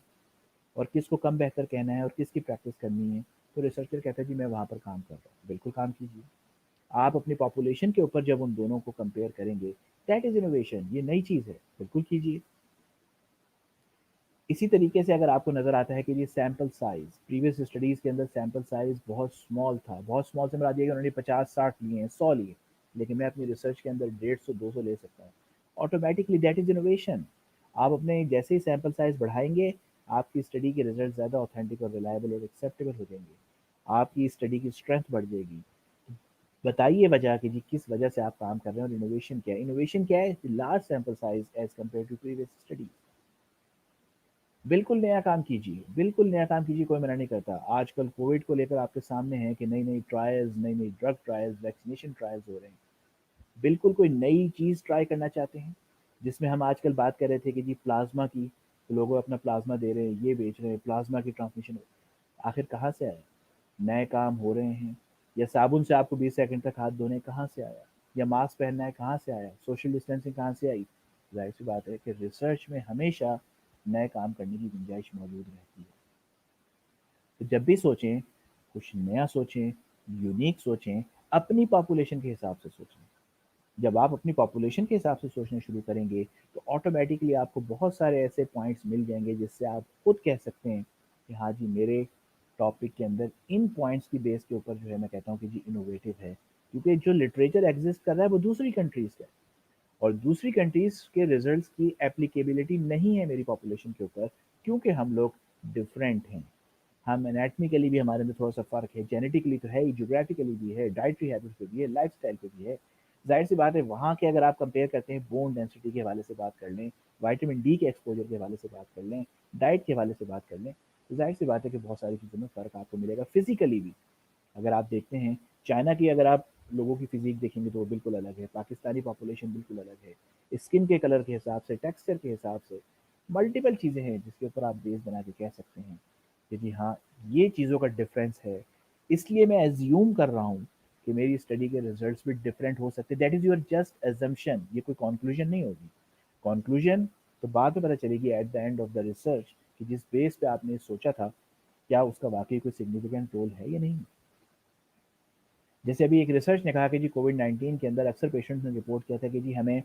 और किसको कम बेहतर कहना है और किसकी प्रैक्टिस करनी है। तो रिसर्चर कहता है जी मैं वहाँ पर काम कर रहा हूँ। बिल्कुल काम कीजिए। आप अपनी पॉपुलेशन के ऊपर जब उन दोनों को कंपेयर करेंगे, दैट इज़ इनोवेशन, ये नई चीज़ है, बिल्कुल कीजिए। इसी तरीके से अगर आपको नज़र आता है कि ये सैंपल साइज़, प्रीवियस स्टडीज़ के अंदर सैंपल साइज़ बहुत स्मॉल था, बहुत स्मॉल से मुराद ये है कि उन्होंने 50-60 लिए हैं, 100 लिए, लेकिन मैं अपनी रिसर्च के अंदर 150-200 ले सकता हूँ। Automatically that is innovation. आप अपने जैसे ही सैंपल साइज़ बढ़ाएँगे, आपकी स्टडी के रिज़ल्ट ज़्यादा ऑथेंटिक और रिलायबल और एक्सेप्टेबल हो जाएँगे। आपकी स्टडी की स्ट्रेंथ बढ़ जाएगी। बताइए वजह कि जी किस वजह से आप काम कर रहे हैं और इनोवेशन क्या है? इनोवेशन क्या है? Large sample size as compared to previous studies. बिल्कुल नया काम कीजिए, बिल्कुल नया काम कीजिए, कोई मना नहीं करता। आजकल कोविड को लेकर आपके सामने है कि नई-नई ट्रायल्स, नई-नई ड्रग ट्रायल्स, वैक्सीनेशन ट्रायल्स हो रहे हैं। बिल्कुल कोई नई चीज़ ट्राई करना चाहते हैं, जिसमें हम आजकल बात कर रहे थे कि जी प्लाज़्मा की, तो लोग अपना प्लाज़्मा दे रहे हैं, ये बेच रहे हैं, प्लाज़्मा की ट्रांसमिशन आखिर कहाँ से आया? नए काम हो रहे हैं, या साबुन से आपको 20 सेकंड तक हाथ धोने कहाँ से आया? या मास्क पहनना है कहाँ से आया? सोशल डिस्टेंसिंग कहाँ से आई? ज़ाहिर-सी बात है कि रिसर्च में हमेशा नए काम करने की गुंजाइश मौजूद रहती है। तो जब भी सोचें, कुछ नया सोचें, यूनिक सोचें, अपनी पॉपुलेशन के हिसाब से सोचें। जब आप अपनी पॉपुलेशन के हिसाब से सोचना शुरू करेंगे, तो ऑटोमैटिकली आपको बहुत सारे ऐसे पॉइंट्स मिल जाएँगे जिससे आप खुद कह सकते हैं कि हाँ जी, मेरे टॉपिक के अंदर इन पॉइंट्स की बेस के ऊपर जो है मैं कहता हूँ कि जी इनोवेटिव है। क्योंकि जो लिटरेचर एग्ज़िस्ट कर रहा है वो दूसरी कंट्रीज़ का है, और दूसरी कंट्रीज़ के रिज़ल्ट्स की एप्लीकेबिलिटी नहीं है मेरी पॉपुलेशन के ऊपर, क्योंकि हम लोग डिफरेंट हैं। हम एनाटॉमिकली भी हमारे अंदर थोड़ा-सा फ़र्क है, जेनेटिकली तो है ही, ज्योग्राफिकली भी है, डाइटरी हैबिट्स पे भी है, लाइफ़स्टाइल पे भी है। ज़ाहिर-सी बात है वहाँ के अगर आप कंपेयर करते हैं बोन डेंसिटी के हवाले से बात कर लें, विटामिन डी के एक्सपोज़र के हवाले से बात कर लें, डाइट के हवाले से बात कर लें, तो ज़ाहिर-सी बात है कि बहुत सारी चीज़ों में फ़र्क आपको मिलेगा फिज़िकली भी। अगर आप देखते हैं, चाइना की अगर आप लोगों की फ़िज़ीक देखेंगे तो वो बिल्कुल अलग है, पाकिस्तानी पॉपुलेशन बिल्कुल अलग है। स्किन के कलर के हिसाब से, टेक्सचर के हिसाब से, मल्टीपल चीज़ें हैं जिसके ऊपर आप बेस बना के कह सकते हैं कि जी हाँ, ये चीज़ों का डिफ़रेंस है। इसलिए मैं अज़्यूम कर रहा हूँ कि मेरी स्टडी के रिज़ल्ट्स भी डिफ़रेंट हो सकते हैं। That is your just assumption, ये कोई कॉन्क्लूज़न नहीं होगी। कॉन्क्लूज़न तो बाद में पता चलेगी at the end of the research कि जिस बेस पे आपने सोचा था, क्या उसका वाक़ई कोई सिग्निफिकेंट रोल है या नहीं। जैसे अभी एक रिसर्च ने कहा कि जी कोविड-19 के अंदर अक्सर पेशेंट्स ने रिपोर्ट किया था कि जी हमें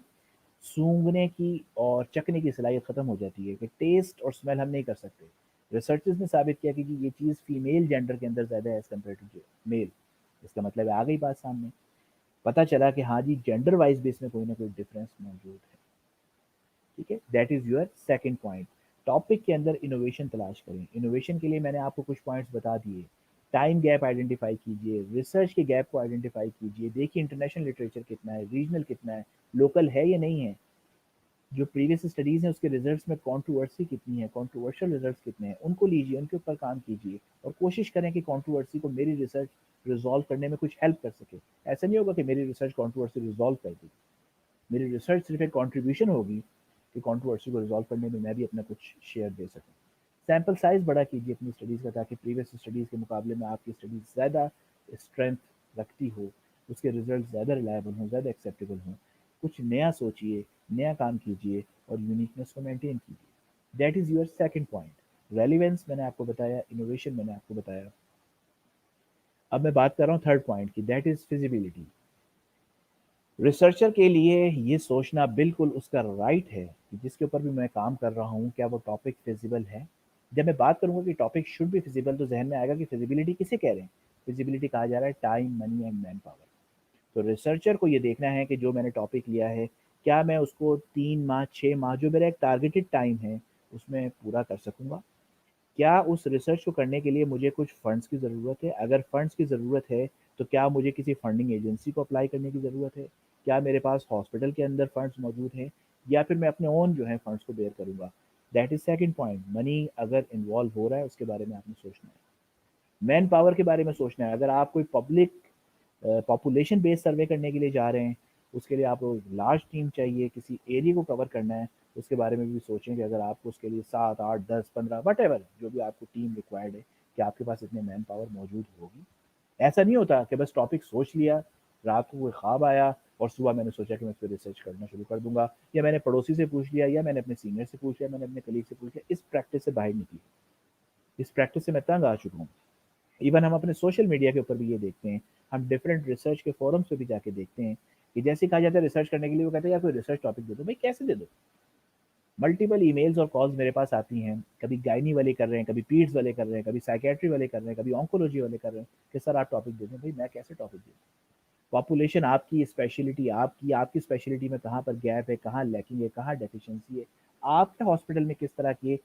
सूंघने की और चखने की सलाहियत ख़त्म हो जाती है, कि टेस्ट और स्मेल हम नहीं कर सकते। रिसर्चर्स ने साबित किया कि जी ये चीज़ फीमेल जेंडर के अंदर ज़्यादा है एज़ कम्पेयर टू मेल। इसका मतलब है आ गई बात सामने। पता चला कि हाँ जी, जेंडर वाइज़ भी इसमें कोई ना कोई डिफ़रेंस मौजूद है। ठीक है? That is your second point. Topic के अंदर इनोवेशन तलाश करें। इनोवेशन के लिए मैंने आपको कुछ पॉइंट्स बता दिए। टाइम गैप आइडेंटिफ़ाई कीजिए, रिसर्च के गैप को आइडेंटिफ़ाई कीजिए, देखिए इंटरनेशनल लिटरेचर कितना है, रीजनल कितना है, लोकल है या नहीं है। जो प्रीवियस स्टडीज़ हैं उसके रिजल्ट्स में कंट्रोवर्सी कितनी है, कंट्रोवर्शियल रिजल्ट्स कितने हैं, उनको लीजिए, उनके ऊपर काम कीजिए और कोशिश करें कि कंट्रोवर्सी को मेरी रिसर्च रिज़ॉल्व करने में कुछ हेल्प कर सके। ऐसा नहीं होगा कि मेरी रिसर्च कंट्रोवर्सी रिज़ॉल्व कर देगी। मेरी रिसर्च सिर्फ एक कंट्रीब्यूशन होगी कि कंट्रोवर्सी को रिजॉल्व करने में मैं भी अपना कुछ शेयर दे सकूँ। सैंपल साइज़ बड़ा कीजिए अपनी स्टडीज़ का, ताकि प्रीवियस स्टडीज़ के मुकाबले में आपकी स्टडीज़ ज़्यादा स्ट्रेंथ रखती हो, उसके रिजल्ट ज़्यादा रिलायबल हों, ज़्यादा एक्सेप्टेबल हों। कुछ नया सोचिए, नया काम कीजिए और यूनिकनेस को मेंटेन कीजिए। That is your second point. Relevance मैंने आपको बताया, इनोवेशन मैंने आपको बताया। अब मैं बात कर रहा हूँ थर्ड पॉइंट की, दैट इज़ फिज़िबिलिटी। रिसर्चर के लिए ये सोचना बिल्कुल उसका राइट है कि जिसके ऊपर भी मैं काम कर रहा हूँ, क्या वो टॉपिक फिजिबल है। जब मैं बात करूँगा कि टॉपिक शुड बी फिजिबल, तो जहन में आएगा कि फिजिबिलिटी किसे कह रहे हैं। फिजिबिलिटी कहा जा रहा है time, money and man power. तो रिसर्चर को ये देखना है कि जो मैंने टॉपिक लिया है, क्या मैं उसको 3 माह 6 माह जो मेरा एक टारगेटेड टाइम है उसमें पूरा कर सकूँगा। क्या उस रिसर्च को करने के लिए मुझे कुछ फंड्स की ज़रूरत है? अगर फंड्स की ज़रूरत है, तो क्या मुझे किसी फंडिंग एजेंसी को अप्लाई करने की ज़रूरत है? क्या मेरे पास हॉस्पिटल के अंदर फंड्स मौजूद हैं? या फिर मैं अपने ओन जो है फंड्स को बेयर करूँगा? That is second point. Money अगर इन्वॉल्व हो रहा है, उसके बारे में आपने सोचना है। मैन पावर के बारे में सोचना है। अगर आप कोई पब्लिक पॉपुलेशन बेस्ड सर्वे करने के लिए जा रहे हैं, उसके लिए आपको लार्ज टीम चाहिए, किसी एरिया को कवर करना है, उसके बारे में भी सोचें कि अगर आपको उसके लिए 7, 8, 10, 15 व्हाटएवर जो भी आपको टीम रिक्वायर्ड है, कि आपके पास इतनी मैन पावर मौजूद होगी। ऐसा नहीं होता कि बस टॉपिक सोच लिया, रात को कोई ख्वाब आया और सुबह मैंने सोचा कि मैं इस पे रिसर्च करना शुरू कर दूँगा, या मैंने पड़ोसी से पूछ लिया, या मैंने अपने सीनियर से पूछ लिया, मैंने अपने कलीग से पूछ लिया। इस प्रैक्टिस से बाहर निकलिए। इस प्रैक्टिस से मैं तंग आ चुका हूँ। इवन हम अपने सोशल मीडिया के ऊपर भी ये देखते हैं, हम डिफरेंट रिसर्च के फोरम्स पे भी जाके देखते हैं कि जैसे कहा जाता है रिसर्च करने के लिए, वो कहते हैं यार कोई रिसर्च टॉपिक दे दो। भाई कैसे दे दो? मल्टीपल ईमेल्स और कॉल्स मेरे पास आती हैं, कभी गायनी वाले कर रहे हैं, कभी पीड्स वाले कर रहे हैं, कभी साइकेट्री वाले कर रहे हैं, कभी ऑन्कोलॉजी वाले कर रहे हैं कि सर आप टॉपिक दे दें। भाई मैं कैसे टॉपिक दूँ? पॉपुलेशन आपकी, स्पेशलिटी आपकी, आपकी स्पेशलिटी में कहाँ पर गैप है, कहाँ लैकिंग है, कहाँ डेफिशिएंसी है, आपके हॉस्पिटल में किस तरह के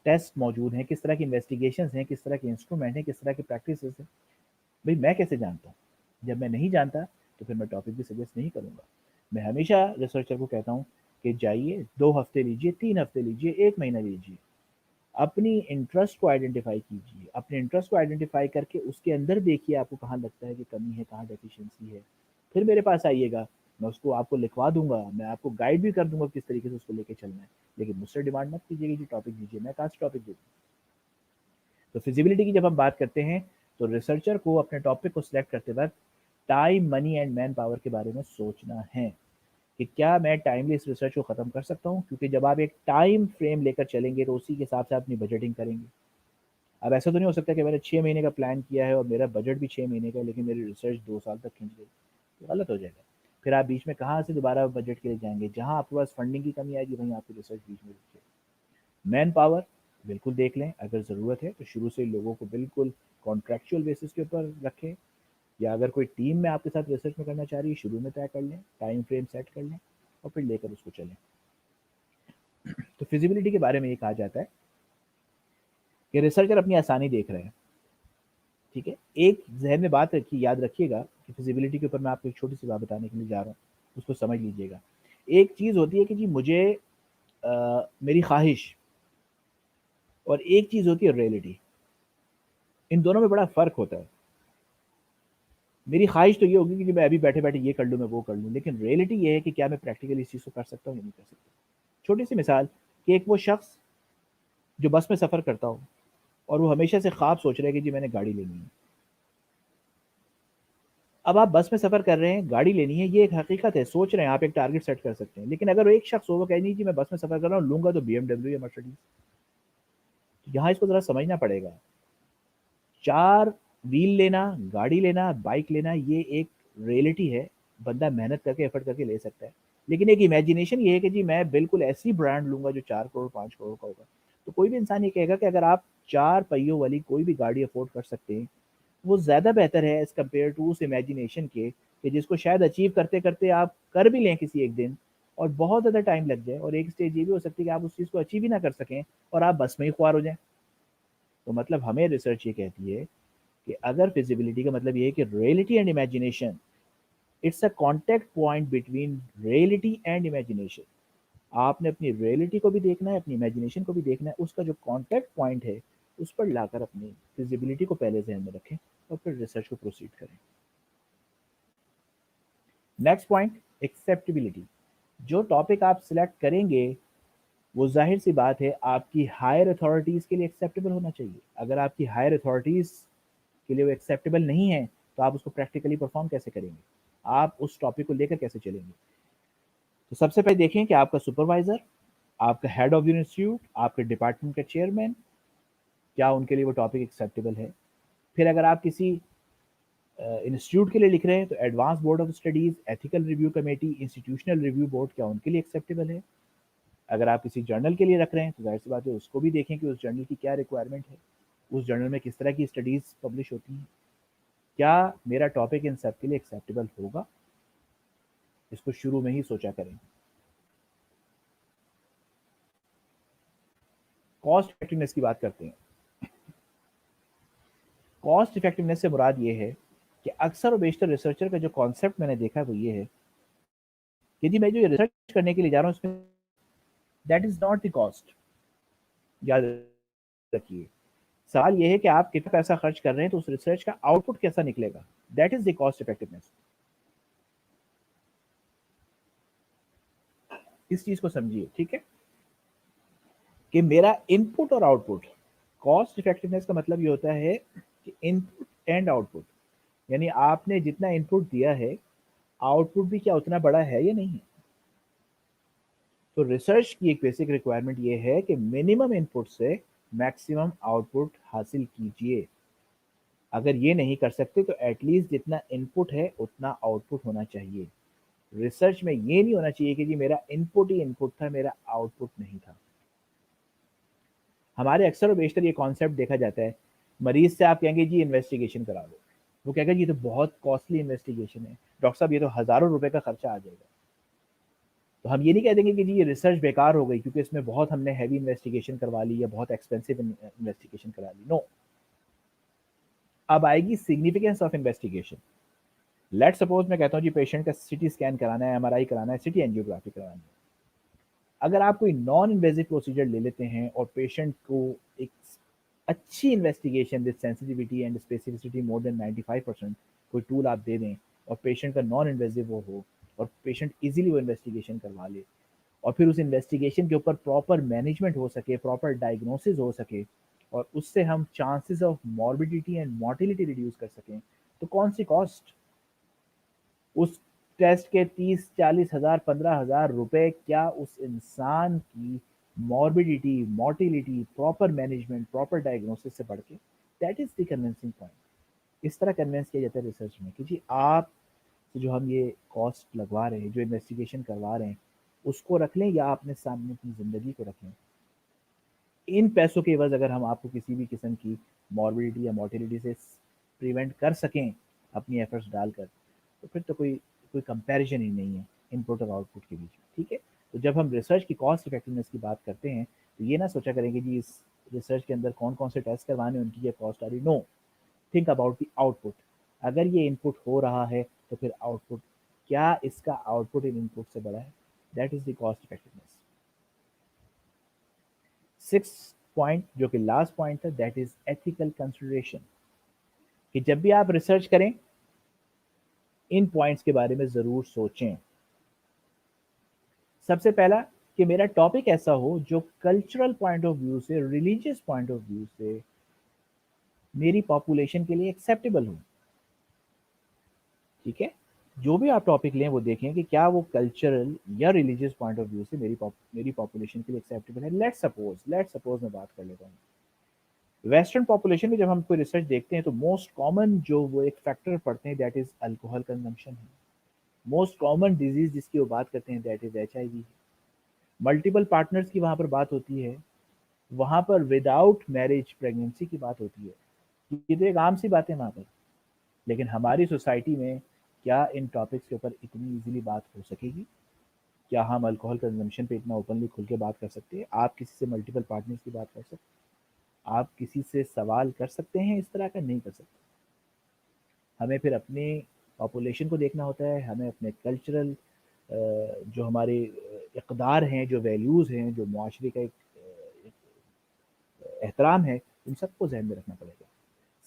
टेस्ट मौजूद हैं, किस तरह की इन्वेस्टिगेशंस हैं, किस तरह के इंस्ट्रूमेंट हैं, किस तरह की प्रैक्टिसेस हैं। भाई मैं कैसे जानता हूँ? जब मैं नहीं जानता तो फिर मैं टॉपिक भी सजेस्ट नहीं करूँगा। मैं हमेशा रिसर्चर को कहता हूँ कि जाइए 2 हफ्ते लीजिए, 3 हफ्ते लीजिए, 1 महीना लीजिए। अपनी इंटरेस्ट को आइडेंटिफ़ाई कीजिए। अपने इंटरेस्ट को आइडेंटिफ़ाई करके उसके अंदर देखिए आपको कहाँ लगता है कि कमी है, कहाँ डेफिशिएंसी है। फिर मेरे पास आइएगा, मैं उसको आपको लिखवा दूँगा, मैं आपको गाइड भी कर दूँगा किस तरीके से उसको लेके चलना है। लेकिन मुझसे डिमांड मत कीजिए कि जी टॉपिक दीजिए, मैं कहाँ से टॉपिक दे दूँ? तो फिजिबिलिटी की जब हम बात करते हैं, तो रिसर्चर को अपने टॉपिक को सिलेक्ट करते वक्त time, money and man power के बारे में सोचना है कि क्या मैं टाइमली इस रिसर्च को ख़त्म कर सकता हूँ, क्योंकि जब आप एक टाइम फ्रेम लेकर चलेंगे तो उसी के हिसाब से अपनी बजटिंग करेंगे। अब ऐसा तो नहीं हो सकता कि मैंने 6 महीने का प्लान किया है और मेरा बजट भी 6 महीने का है, लेकिन मेरी रिसर्च 2 साल तक खींच गई, तो गलत हो जाएगा। फिर आप बीच में कहाँ से दोबारा बजट के लिए जाएंगे? जहाँ आपके पास फंडिंग की कमी आएगी वहीं आपकी रिसर्च बीच में रुक जाएगी। मैन पावर बिल्कुल देख लें, अगर ज़रूरत है तो शुरू से ही लोगों को बिल्कुल कॉन्ट्रैक्चुअल बेसिस के ऊपर रखें, या अगर कोई टीम में आपके साथ रिसर्च में करना चाह रही है, शुरू में तय कर लें, टाइम फ्रेम सेट कर लें और फिर लेकर उसको चलें। तो फिजिबिलिटी के बारे में ये कहा जाता है कि रिसर्चर अपनी आसानी देख रहे हैं। ठीक है, एक जहन में बात रखिए, याद रखिएगा कि फिजिबिलिटी के ऊपर मैं आपको एक छोटी सी बात बताने के लिए जा रहा हूँ, उसको समझ लीजिएगा। एक चीज़ होती है कि जी मुझे मेरी ख्वाहिश, और एक चीज़ होती है रियलिटी। इन दोनों में बड़ा फ़र्क होता है। मेरी ख्वाहिश तो ये होगी कि मैं अभी बैठे-बैठे ये कर लूँ, मैं वो कर लूँ, लेकिन रियलिटी ये है कि क्या मैं प्रैक्टिकली इस चीज़ को कर सकता हूँ या नहीं कर सकता। छोटी सी मिसाल कि एक वो शख्स जो बस में सफ़र करता हो और वो हमेशा से ख्वाब सोच रहा है कि जी मैंने गाड़ी लेनी है। अब आप बस में सफ़र कर रहे हैं, गाड़ी लेनी है, ये एक हकीकत है, सोच रहे हैं, आप एक टारगेट सेट कर सकते हैं। लेकिन अगर एक शख्स हो, वो कहे नहीं जी मैं बस में सफ़र कर रहा हूँ, लूँगा तो बीएमडब्ल्यू या मर्सिडीज़। यहाँ इसको ज़रा समझना पड़ेगा। 4 व्हील लेना, गाड़ी लेना, बाइक लेना, ये एक रियलिटी है, बंदा मेहनत करके एफर्ट करके ले सकता है। लेकिन एक इमेजिनेशन ये है कि जी मैं बिल्कुल ऐसी ब्रांड लूँगा जो 4 करोड़ 5 करोड़ का होगा। तो कोई भी इंसान ये कहेगा कि अगर आप 4 पहियों वाली कोई भी गाड़ी अफ़ोर्ड कर सकते हैं, वो ज़्यादा बेहतर है एज़ कम्पेयर टू उस इमेजिनेशन के, कि जिसको शायद अचीव करते-करते आप कर भी लें किसी एक दिन और बहुत ज़्यादा टाइम लग जाए, और एक स्टेज ये भी हो सकती है कि आप उस चीज़ को अचीव ही ना कर सकें और आप बस में ही ख्वार हो जाएँ। तो मतलब हमें रिसर्च ये कहती है कि अगर फिजिबिलिटी का मतलब ये है कि reality and imagination, it's a contact point between reality and imagination. आपने अपनी रियलिटी को भी देखना है, अपनी इमेजिनेशन को भी देखना है, उसका जो कॉन्टैक्ट पॉइंट है उस पर लाकर अपनी फिजिबिलिटी को पहले जहन में रखें और फिर रिसर्च को प्रोसीड करें। Next point, acceptability. जो टॉपिक आप सिलेक्ट करेंगे वो जाहिर सी बात है आपकी हायर अथॉरिटीज़ के लिए एक्सेप्टेबल होना चाहिए। अगर आपकी हायर अथॉरिटीज़ के लिए वो एक्सेप्टेबल नहीं है, तो आप उसको प्रैक्टिकली परफॉर्म कैसे करेंगे? आप उस टॉपिक को लेकर कैसे चलेंगे? तो सबसे पहले देखें कि आपका सुपरवाइज़र, आपका हेड ऑफ यूर इंस्टीट्यूट, आपके डिपार्टमेंट का चेयरमैन, क्या उनके लिए वो टॉपिक एक्सेप्टेबल है? फिर अगर आप किसी इंस्टीट्यूट के लिए लिख रहे हैं, तो advance board of studies, ethical review committee, institutional review board, क्या उनके लिए एक्सेप्टेबल है? अगर आप किसी जर्नल के लिए रख रहे हैं, तो ज़ाहिर-सी बात है उसको भी देखें कि उस जर्नल की क्या रिक्वायरमेंट है, उस जर्नल में किस तरह की स्टडीज़ पब्लिश होती हैं। क्या मेरा टॉपिक इन सब के लिए एक्सेप्टेबल होगा? इसको शुरू में ही सोचा करें। कॉस्ट इफेक्टिवनेस की बात करते हैं। कॉस्ट इफेक्टिवनेस से मुराद ये है कि अक्सर और बेशतर रिसर्चर का जो कॉन्सेप्ट मैंने देखा है वो ये है कि जी मैं जो ये रिसर्च करने के लिए जा रहा हूँ इसमें that is not the cost. याद रखिए, सवाल ये है कि आप कितना पैसा खर्च कर रहे हैं, तो उस रिसर्च का आउटपुट कैसा निकलेगा, that is the cost effectiveness. इस चीज़ को समझिए, ठीक है? कि मेरा इनपुट और आउटपुट, कॉस्ट इफेक्टिवनेस का मतलब ये होता है कि इनपुट एंड आउटपुट, यानी आपने जितना इनपुट दिया है, आउटपुट भी क्या उतना बड़ा है या नहीं है। तो रिसर्च की एक बेसिक रिक्वायरमेंट ये है कि मिनिमम इनपुट से मैक्सिमम आउटपुट हासिल कीजिए। अगर ये नहीं कर सकते तो एटलीस्ट जितना इनपुट है उतना आउटपुट होना चाहिए। रिसर्च में ये नहीं होना चाहिए कि जी मेरा इनपुट ही इनपुट था, मेरा आउटपुट नहीं था। हमारे अक्सर और बेशतर ये कॉन्सेप्ट देखा जाता है, मरीज से आप कहेंगे जी इन्वेस्टिगेशन करा लो, वो कहेगा जी ये तो बहुत कॉस्टली इन्वेस्टिगेशन है, डॉक्टर साहब ये तो हजारों रुपए का खर्चा आ जाएगा। तो हम ये नहीं कह देंगे कि जी ये रिसर्च बेकार हो गई क्योंकि इसमें बहुत हमने हैवी इन्वेस्टिगेशन करवा ली या बहुत एक्सपेंसिव इन्वेस्टिगेशन करा ली। नो, अब आएगी significance of investigation. Let suppose मैं कहता हूँ जी पेशेंट का सिटी स्कैन कराना है, एमआरआई कराना है, सिटी एंजियोग्राफी करानी है। अगर आप कोई नॉन इन्वेजिव प्रोसीजर ले लेते हैं और पेशेंट को एक अच्छी investigation with sensitivity and specificity more than 95% कोई टूल आप दे दें और पेशेंट का नॉन इन्वेजिव वो हो और पेशेंट इजीली वो इन्वेस्टिगेशन करवा ले और फिर उस इन्वेस्टिगेशन के ऊपर प्रॉपर मैनेजमेंट हो सके, प्रॉपर डायग्नोसिस हो सके और उससे हम chances of morbidity and mortality reduce कर सकें, तो कौन सी कॉस्ट उस टेस्ट के 30-40 हज़ार 15 हज़ार रुपए क्या उस इंसान की morbidity, mortality, proper management, proper diagnosis से बढ़ के? That is the convincing point. इस तरह कन्विंस किया जाता है रिसर्च में कि जी आप जो हम ये कॉस्ट लगवा रहे हैं, जो इन्वेस्टिगेशन करवा रहे हैं, उसको रख लें या अपने सामने अपनी ज़िंदगी को रख लें। इन पैसों के एवज़ अगर हम आपको किसी भी किस्म की मॉर्बिडिटी या मोर्टेलिटी से प्रिवेंट कर सकें अपनी एफर्ट्स डालकर, तो फिर तो कोई कंपैरिजन ही नहीं है इनपुट और आउटपुट के बीच में, ठीक है? तो जब हम रिसर्च की कॉस्ट इफेक्टिवनेस की बात करते हैं, तो ये ना सोचा करें कि जी इस रिसर्च के अंदर कौन-कौन से टेस्ट करवाने हैं, उनकी ये कॉस्ट आ रही। No, think about the output. अगर ये इनपुट हो रहा है, तो फिर आउटपुट, क्या इसका आउटपुट इन इनपुट से बड़ा है? That is the cost effectiveness. 6th point जो कि लास्ट पॉइंट था, दैट इज़ एथिकल कंसिडरेशन, कि जब भी आप रिसर्च करें, इन पॉइंट्स के बारे में ज़रूर सोचें। सबसे पहला कि मेरा टॉपिक ऐसा हो जो कल्चरल पॉइंट ऑफ व्यू से, रिलीजियस पॉइंट ऑफ व्यू से मेरी पॉपुलेशन के लिए एक्सेप्टेबल हो, ठीक है? जो भी आप टॉपिक लें वो देखें कि क्या वो कल्चरल या रिलीजियस पॉइंट ऑफ व्यू से मेरी पॉपुलेशन के लिए एक्सेप्टेबल है। लेट्स सपोज मैं बात कर लेता हूँ। वेस्टर्न पॉपुलेशन में जब हम कोई रिसर्च देखते हैं तो मोस्ट कॉमन जो वो एक फैक्टर पढ़ते हैं दैट इज़ अल्कोहल कंजम्पशन है। मोस्ट कॉमन डिजीज़ जिसकी वो बात करते हैं that is HIV. Multiple partners की वहाँ पर बात होती है, वहाँ पर विदाउट मैरिज प्रेगनेंसी की बात होती है। ये तो एक आम सी बात है वहाँ पर। लेकिन हमारी सोसाइटी में क्या इन टॉपिक्स के ऊपर इतनी ईज़िली बात हो सकेगी? क्या हम अल्कोहल कंजम्पशन पे इतना ओपनली खुल के बात कर सकते हैं? आप किसी से मल्टीपल पार्टनर्स की बात कर सकते हैं? आप किसी से सवाल कर सकते हैं इस तरह का? नहीं कर सकते। हमें फिर अपने पॉपुलेशन को देखना होता है, हमें अपने कल्चरल जो हमारे इक़दार हैं, जो वैल्यूज़ हैं, जो मुआशरे का एक एहतराम है, उन सबको ज़हन में रखना पड़ेगा।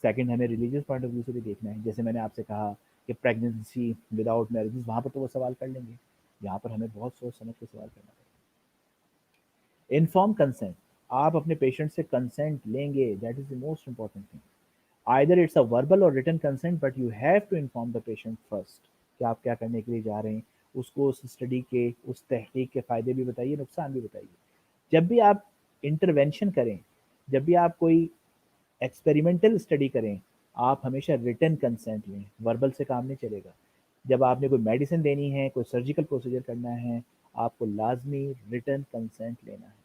सेकंड, हमें रिलीजियस पॉइंट ऑफ व्यू से भी देखना है। जैसे मैंने आपसे कहा कि प्रेगनेंसी विदाउट मैरिजेज़, वहाँ पर तो वो सवाल कर लेंगे। यहाँ पर हमें बहुत सोच समझ के सवाल करना पड़ेगा। इन्फॉर्म कंसेंट, आप अपने पेशेंट से कंसेंट लेंगे, that is the most important thing. Either it's a verbal or written consent, but you have to inform the patient first कि आप क्या करने के लिए जा रहे हैं। उसको उस स्टडी के, उस तहकीक के फ़ायदे भी बताइए, नुकसान भी बताइए। जब भी आप इंटरवेंशन करें, जब भी आप कोई एक्सपेरिमेंटल स्टडी करें, आप हमेशा रिटन कंसेंट लें, वर्बल से काम नहीं चलेगा। जब आपने कोई मेडिसिन देनी है, कोई सर्जिकल प्रोसीजर करना है, आपको लाजमी रिटन कंसेंट लेना है।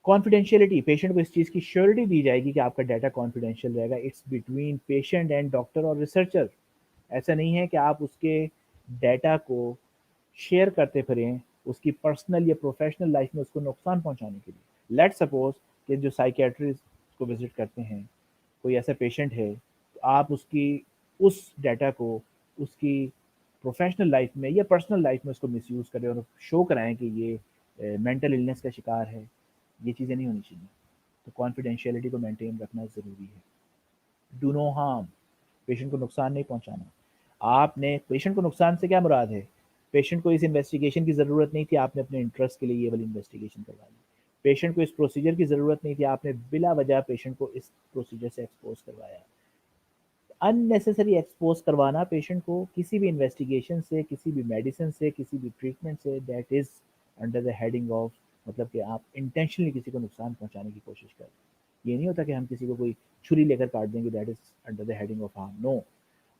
कॉन्फिडेंशियलिटी, पेशेंट को इस चीज़ की श्योरिटी दी जाएगी कि आपका डाटा कॉन्फिडेंशियल रहेगा। It's between patient and doctor और रिसर्चर। ऐसा नहीं है कि आप उसके डाटा को शेयर करते फिरें उसकी पर्सनल या प्रोफेशनल लाइफ में उसको नुकसान पहुंचाने के लिए। लेट सपोज कि जो साइकेट्रिस्ट को विजिट करते हैं, कोई ऐसा पेशेंट है, तो आप उसकी उस डाटा को उसकी प्रोफेशनल लाइफ में या पर्सनल लाइफ में उसको मिसयूज़ करें और शो कराएं कि ये मेंटल इलनेस का शिकार है। ये चीज़ें नहीं होनी चाहिए। तो कॉन्फिडेंशियलिटी को मेंटेन रखना ज़रूरी है। डू नो हार्म, पेशेंट को नुकसान नहीं पहुंचाना। आपने पेशेंट को नुकसान से क्या मुराद है? पेशेंट को इस इन्वेस्टिगेशन की ज़रूरत नहीं थी, आपने अपने इंटरेस्ट के लिए ये वाली इन्वेस्टिगेशन करवा ली। पेशेंट को इस प्रोसीजर की ज़रूरत नहीं थी, आपने बिला वजह पेशेंट को इस प्रोसीजर से एक्सपोज करवाया। अननेसेसरी एक्सपोज करवाना पेशेंट को किसी भी इन्वेस्टिगेशन से, किसी भी मेडिसिन से, किसी भी ट्रीटमेंट से, that is under the heading of मतलब कि आप इंटेंशनली किसी को नुकसान पहुंचाने की कोशिश कर रहे हैं। ये नहीं होता कि हम किसी को कोई छुरी लेकर काट देंगे, that is under the heading of harm. No,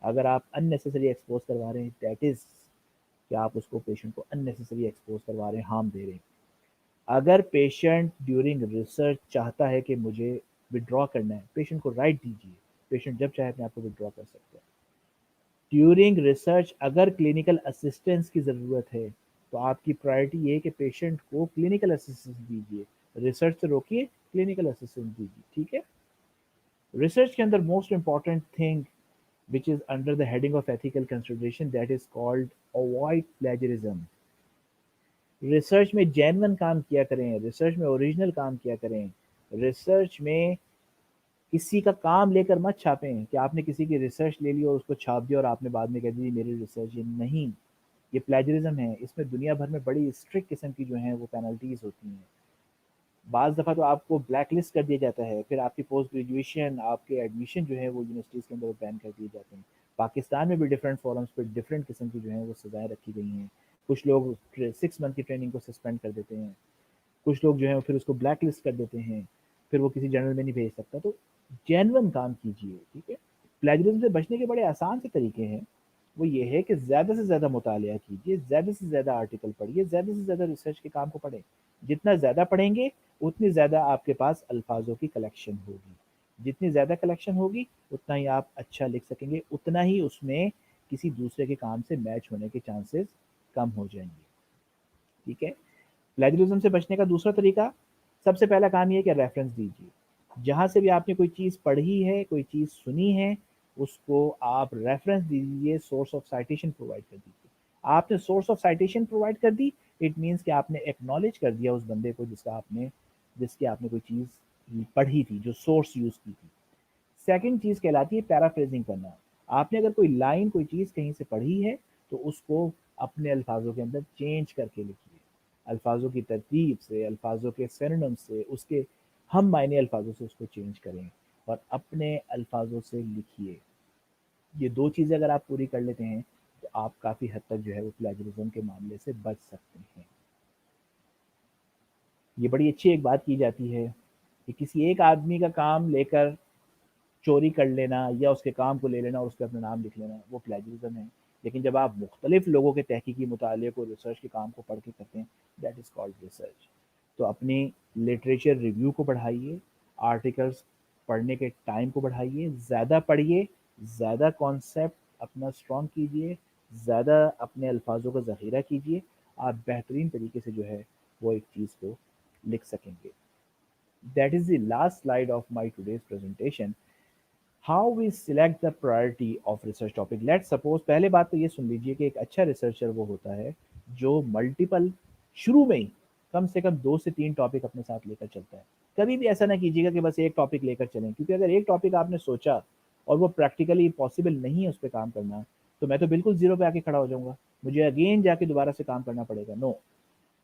अगर आप अननेसेसरी एक्सपोज करवा रहे हैं, दैट इज कि आप उसको पेशेंट को अननेसेसरी एक्सपोज करवा रहे हैं, हार्म दे रहे हैं। अगर पेशेंट ड्यूरिंग रिसर्च चाहता है कि मुझे विड्रॉ करना है, पेशेंट को राइट दीजिए, पेशेंट जब चाहे अपने आप को विड्रॉ कर सकता है। ड्यूरिंग रिसर्च अगर क्लिनिकल असिस्टेंस की ज़रूरत है तो आपकी प्रायोरिटी ये है कि पेशेंट को क्लिनिकल असिस्टेंस दीजिए, रिसर्च से रोकिए, क्लिनिकल असिस्टेंस दीजिए, ठीक है। रिसर्च के अंदर most important thing which is under the heading of ethical consideration, that is called avoid plagiarism। Research में जेन्युइन काम किया करें, रिसर्च में ओरिजिनल काम किया करें, रिसर्च में किसी का काम लेकर मत छापें कि आपने किसी की रिसर्च ले ली और उसको छाप दिया और आपने बाद में कह दी मेरी रिसर्च, ये नहीं, ये प्लेजरिज्म है। इसमें दुनिया भर में बड़ी स्ट्रिक्ट किस्म की जो है वो पेनल्टीज होती हैं। बाज़ दफ़ा तो आपको ब्लैक लिस्ट कर दिया जाता है, फिर आपकी पोस्ट ग्रेजुएशन, आपके एडमिशन जो है वो यूनिवर्सिटीज़ के अंदर वो बैन कर दिए जाते हैं। पाकिस्तान में भी डिफरेंट फोरम्स पे डिफरेंट किस्म की जो है वो सज़ाएँ रखी गई हैं। कुछ लोग 6 मंथ की ट्रेनिंग को सस्पेंड कर देते हैं, कुछ लोग जो है फिर उसको ब्लैक लिस्ट कर देते हैं, फिर वो किसी जर्नल में नहीं भेज सकता। तो जेन्युइन काम कीजिए, ठीक है। प्लेजरिज्म से बचने के बड़े आसान से तरीके हैं। वो ये है कि ज़्यादा से ज़्यादा मुतालिया कीजिए, ज़्यादा से ज़्यादा आर्टिकल पढ़िए, ज़्यादा से ज़्यादा रिसर्च के काम को पढ़ें। जितना ज़्यादा पढ़ेंगे उतनी ज़्यादा आपके पास अल्फाजों की कलेक्शन होगी, जितनी ज़्यादा कलेक्शन होगी उतना ही आप अच्छा लिख सकेंगे, उतना ही उसमें किसी दूसरे के काम से मैच होने के चांसेस कम हो जाएंगे, ठीक है। प्लेजरिज्म से बचने का दूसरा तरीका, सबसे पहला काम ये है कि रेफरेंस दीजिए। जहाँ से भी आपने कोई चीज़ पढ़ी है, कोई चीज़ सुनी है, उसको आप रेफरेंस दीजिए, सोर्स ऑफ साइटेशन प्रोवाइड कर दीजिए। आपने सोर्स ऑफ साइटेशन प्रोवाइड कर दी, इट मीन्स कि आपने एक्नॉलेज कर दिया उस बंदे को जिसकी आपने कोई चीज़ पढ़ी थी, जो सोर्स यूज़ की थी। सेकंड चीज़ कहलाती है पैराफ्रेजिंग करना। आपने अगर कोई लाइन, कोई चीज़ कहीं से पढ़ी है तो उसको अपने अल्फाजों के अंदर चेंज करके लिखिए। अल्फाजों की तरतीब से, अल्फाजों के सिनोनिम से, उसके हम मायने अल्फाजों से उसको चेंज करें और अपने अल्फाजों से लिखिए। ये दो चीज़ें अगर आप पूरी कर लेते हैं तो आप काफ़ी हद तक जो है वो प्लेजरिज्म के मामले से बच सकते हैं। ये बड़ी अच्छी एक बात की जाती है कि किसी एक आदमी का काम लेकर चोरी कर लेना या उसके काम को ले लेना और उसपे अपना नाम लिख लेना, वो प्लेजरिज्म है। लेकिन जब आप मुख्तलिफ लोगों के तहकीकी मुताले को, रिसर्च के काम को पढ़ के करते हैं, दैट इज़ कॉल्ड रिसर्च। तो अपनी लिटरेचर रिव्यू को बढ़ाइए, आर्टिकल्स पढ़ने के टाइम को बढ़ाइए, ज़्यादा पढ़िए, ज़्यादा कॉन्सेप्ट अपना स्ट्रॉन्ग कीजिए, ज़्यादा अपने अल्फाजों का ज़ख़ीरा कीजिए। आप बेहतरीन तरीके से जो है वो एक चीज़ को लिख सकेंगे। That is the last slide of my today's presentation. How we select the priority of research topic. Let's suppose, पहले बात तो ये सुन लीजिए कि एक अच्छा रिसर्चर वो होता है जो मल्टीपल, शुरू में ही कम से कम 2 से 3 टॉपिक अपने साथ लेकर चलता है। कभी भी ऐसा ना कीजिएगा कि बस एक टॉपिक लेकर चलें, क्योंकि अगर एक टॉपिक आपने सोचा और वो प्रैक्टिकली पॉसिबल नहीं है उस पर काम करना, तो मैं तो बिल्कुल जीरो पे आके खड़ा हो जाऊंगा, मुझे अगेन जाके दोबारा से काम करना पड़ेगा। नो,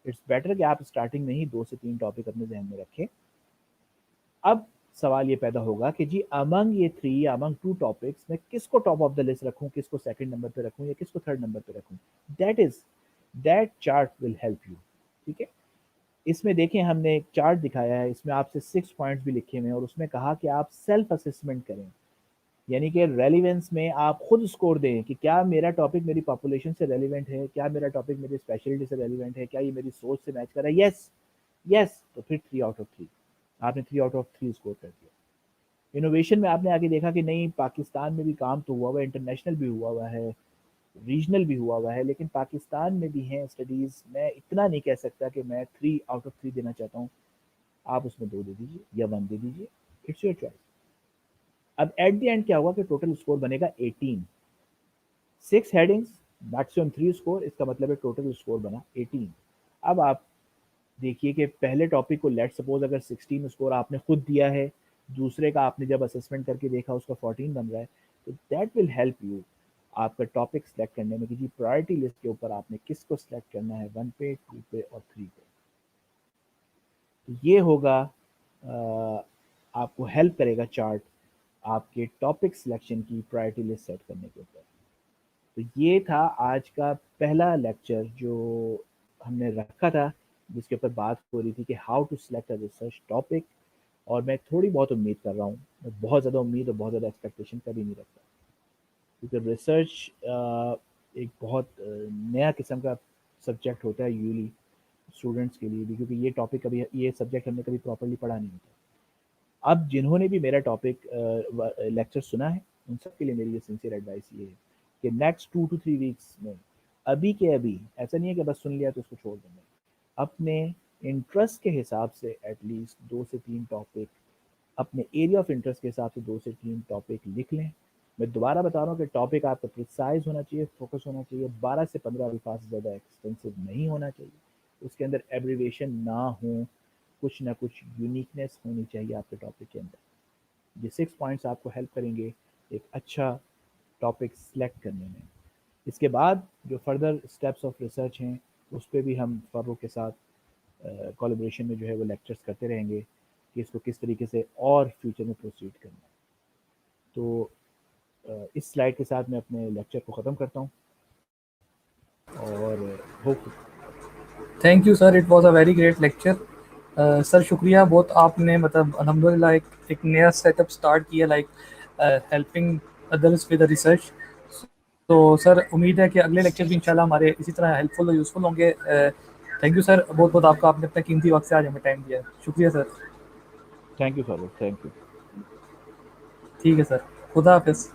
इट्स बेटर कि आप स्टार्टिंग में ही 2 से 3 टॉपिक अपने जहन में रखें। अब सवाल ये पैदा होगा कि जी अमंग ये 3 या अमंग 2 टॉपिक्स मैं किसको टॉप ऑफ द लिस्ट रखूं, किसको सेकंड नंबर पे रखूं या किसको थर्ड नंबर पे रखूं। That chart will help you, ठीक है। इसमें देखें, हमने एक चार्ट दिखाया है, इसमें आपसे 6 पॉइंट्स भी लिखे हुए हैं और उसमें कहा कि आप सेल्फ असेसमेंट करें, यानी कि रेलिवेंस में आप खुद स्कोर दें कि क्या मेरा टॉपिक मेरी पॉपुलेशन से रेलिवेंट है, क्या मेरा टॉपिक मेरी स्पेशलिटी से रेलिवेंट है, क्या ये मेरी सोच से मैच कर रहा है। यस, यस, तो फिर 3 आउट ऑफ 3, आपने 3 आउट ऑफ 3 स्कोर कर दिया। इनोवेशन में आपने आगे देखा कि नहीं, पाकिस्तान में भी काम तो हुआ हुआ है, इंटरनेशनल भी हुआ हुआ है, रीजनल भी हुआ हुआ है, लेकिन पाकिस्तान में भी हैं स्टडीज़। मैं इतना नहीं कह सकता कि मैं 3 आउट ऑफ 3 देना चाहता हूँ, आप उसमें 2 दे दीजिए या 1 दे दीजिए, इट्स योर चॉइस। अब एट द एंड क्या होगा कि टोटल स्कोर बनेगा 18। 6 हेडिंग्स, मैक्सिमम 3 स्कोर, इसका मतलब है टोटल स्कोर बना 18। अब आप देखिए कि पहले टॉपिक को लेट सपोज अगर 16 स्कोर आपने खुद दिया है, दूसरे का आपने जब असेसमेंट करके देखा उसका 14 बन रहा है, तो दैट विल हेल्प यू आपका टॉपिक सेलेक्ट करने में कि जी प्रायोरिटी लिस्ट के ऊपर आपने किसको सेलेक्ट करना है, 1 पे, 2 पे और 3 पे। तो ये होगा, आपको हेल्प करेगा चार्ट आपके टॉपिक सिलेक्शन की प्रायोरिटी लिस्ट सेट करने के ऊपर। तो ये था आज का पहला लेक्चर जो हमने रखा था जिसके ऊपर बात हो रही थी कि how to select a research topic. और मैं थोड़ी बहुत उम्मीद कर रहा हूँ, मैं बहुत ज़्यादा उम्मीद और बहुत ज़्यादा एक्सपेक्टेशन कभी नहीं रखता, क्योंकि रिसर्च एक बहुत नया किस्म का सब्जेक्ट होता है यूजली स्टूडेंट्स के लिए भी, क्योंकि ये टॉपिक कभी, ये सब्जेक्ट हमने कभी प्रॉपर्ली पढ़ा नहीं होता। अब जिन्होंने भी मेरा टॉपिक लेक्चर सुना है, उन सब के लिए मेरी ये सिंसियर एडवाइस ये है कि नेक्स्ट 2 to 3 वीक्स में अभी के अभी, ऐसा नहीं है कि बस सुन लिया तो उसको छोड़ देंगे, अपने इंटरेस्ट के हिसाब से एटलीस्ट 2 से 3 टॉपिक, अपने एरिया ऑफ इंटरेस्ट के हिसाब से 2 से 3 टॉपिक लिख लें। मैं दोबारा बता रहा हूँ कि टॉपिक आपका प्रिसाइज होना चाहिए, फोकस होना चाहिए, 12 से 15 अल्फाज से ज़्यादा एक्सटेंसिव नहीं होना चाहिए, उसके अंदर एब्रीवेशन ना हो, कुछ ना कुछ यूनिकनेस होनी चाहिए आपके टॉपिक के अंदर। ये 6 पॉइंट्स आपको हेल्प करेंगे एक अच्छा टॉपिक सिलेक्ट करने में। इसके बाद जो फर्दर स्टेप्स ऑफ रिसर्च हैं उस पर भी हम फ़ारूक के साथ कोलैबोरेशन में जो है वो लेक्चर्स करते रहेंगे कि इसको किस तरीके से और फ्यूचर में प्रोसीड करना है। तो इस स्लाइड के साथ मैं अपने लेक्चर को ख़त्म करता हूँ और hope. Thank you sir, it was a very great lecture. Sir शुक्रिया बहुत, आपने मतलब अल्हम्दुलिल्लाह एक नया सेटअप स्टार्ट किया, like helping others with research. तो सर उम्मीद है कि अगले लेक्चर भी इंशाल्लाह हमारे इसी तरह हेल्पफुल और यूज़फुल होंगे। थैंक यू सर, बहुत बहुत आपका, आपने अपना कीमती वक्त से आज हमें टाइम दिया, शुक्रिया sir. Thank you Farooq, thank you. ठीक है सर, खुदा हाफिज़।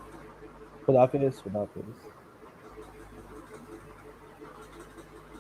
खुदा हाफिज़, खुदा हाफिज़।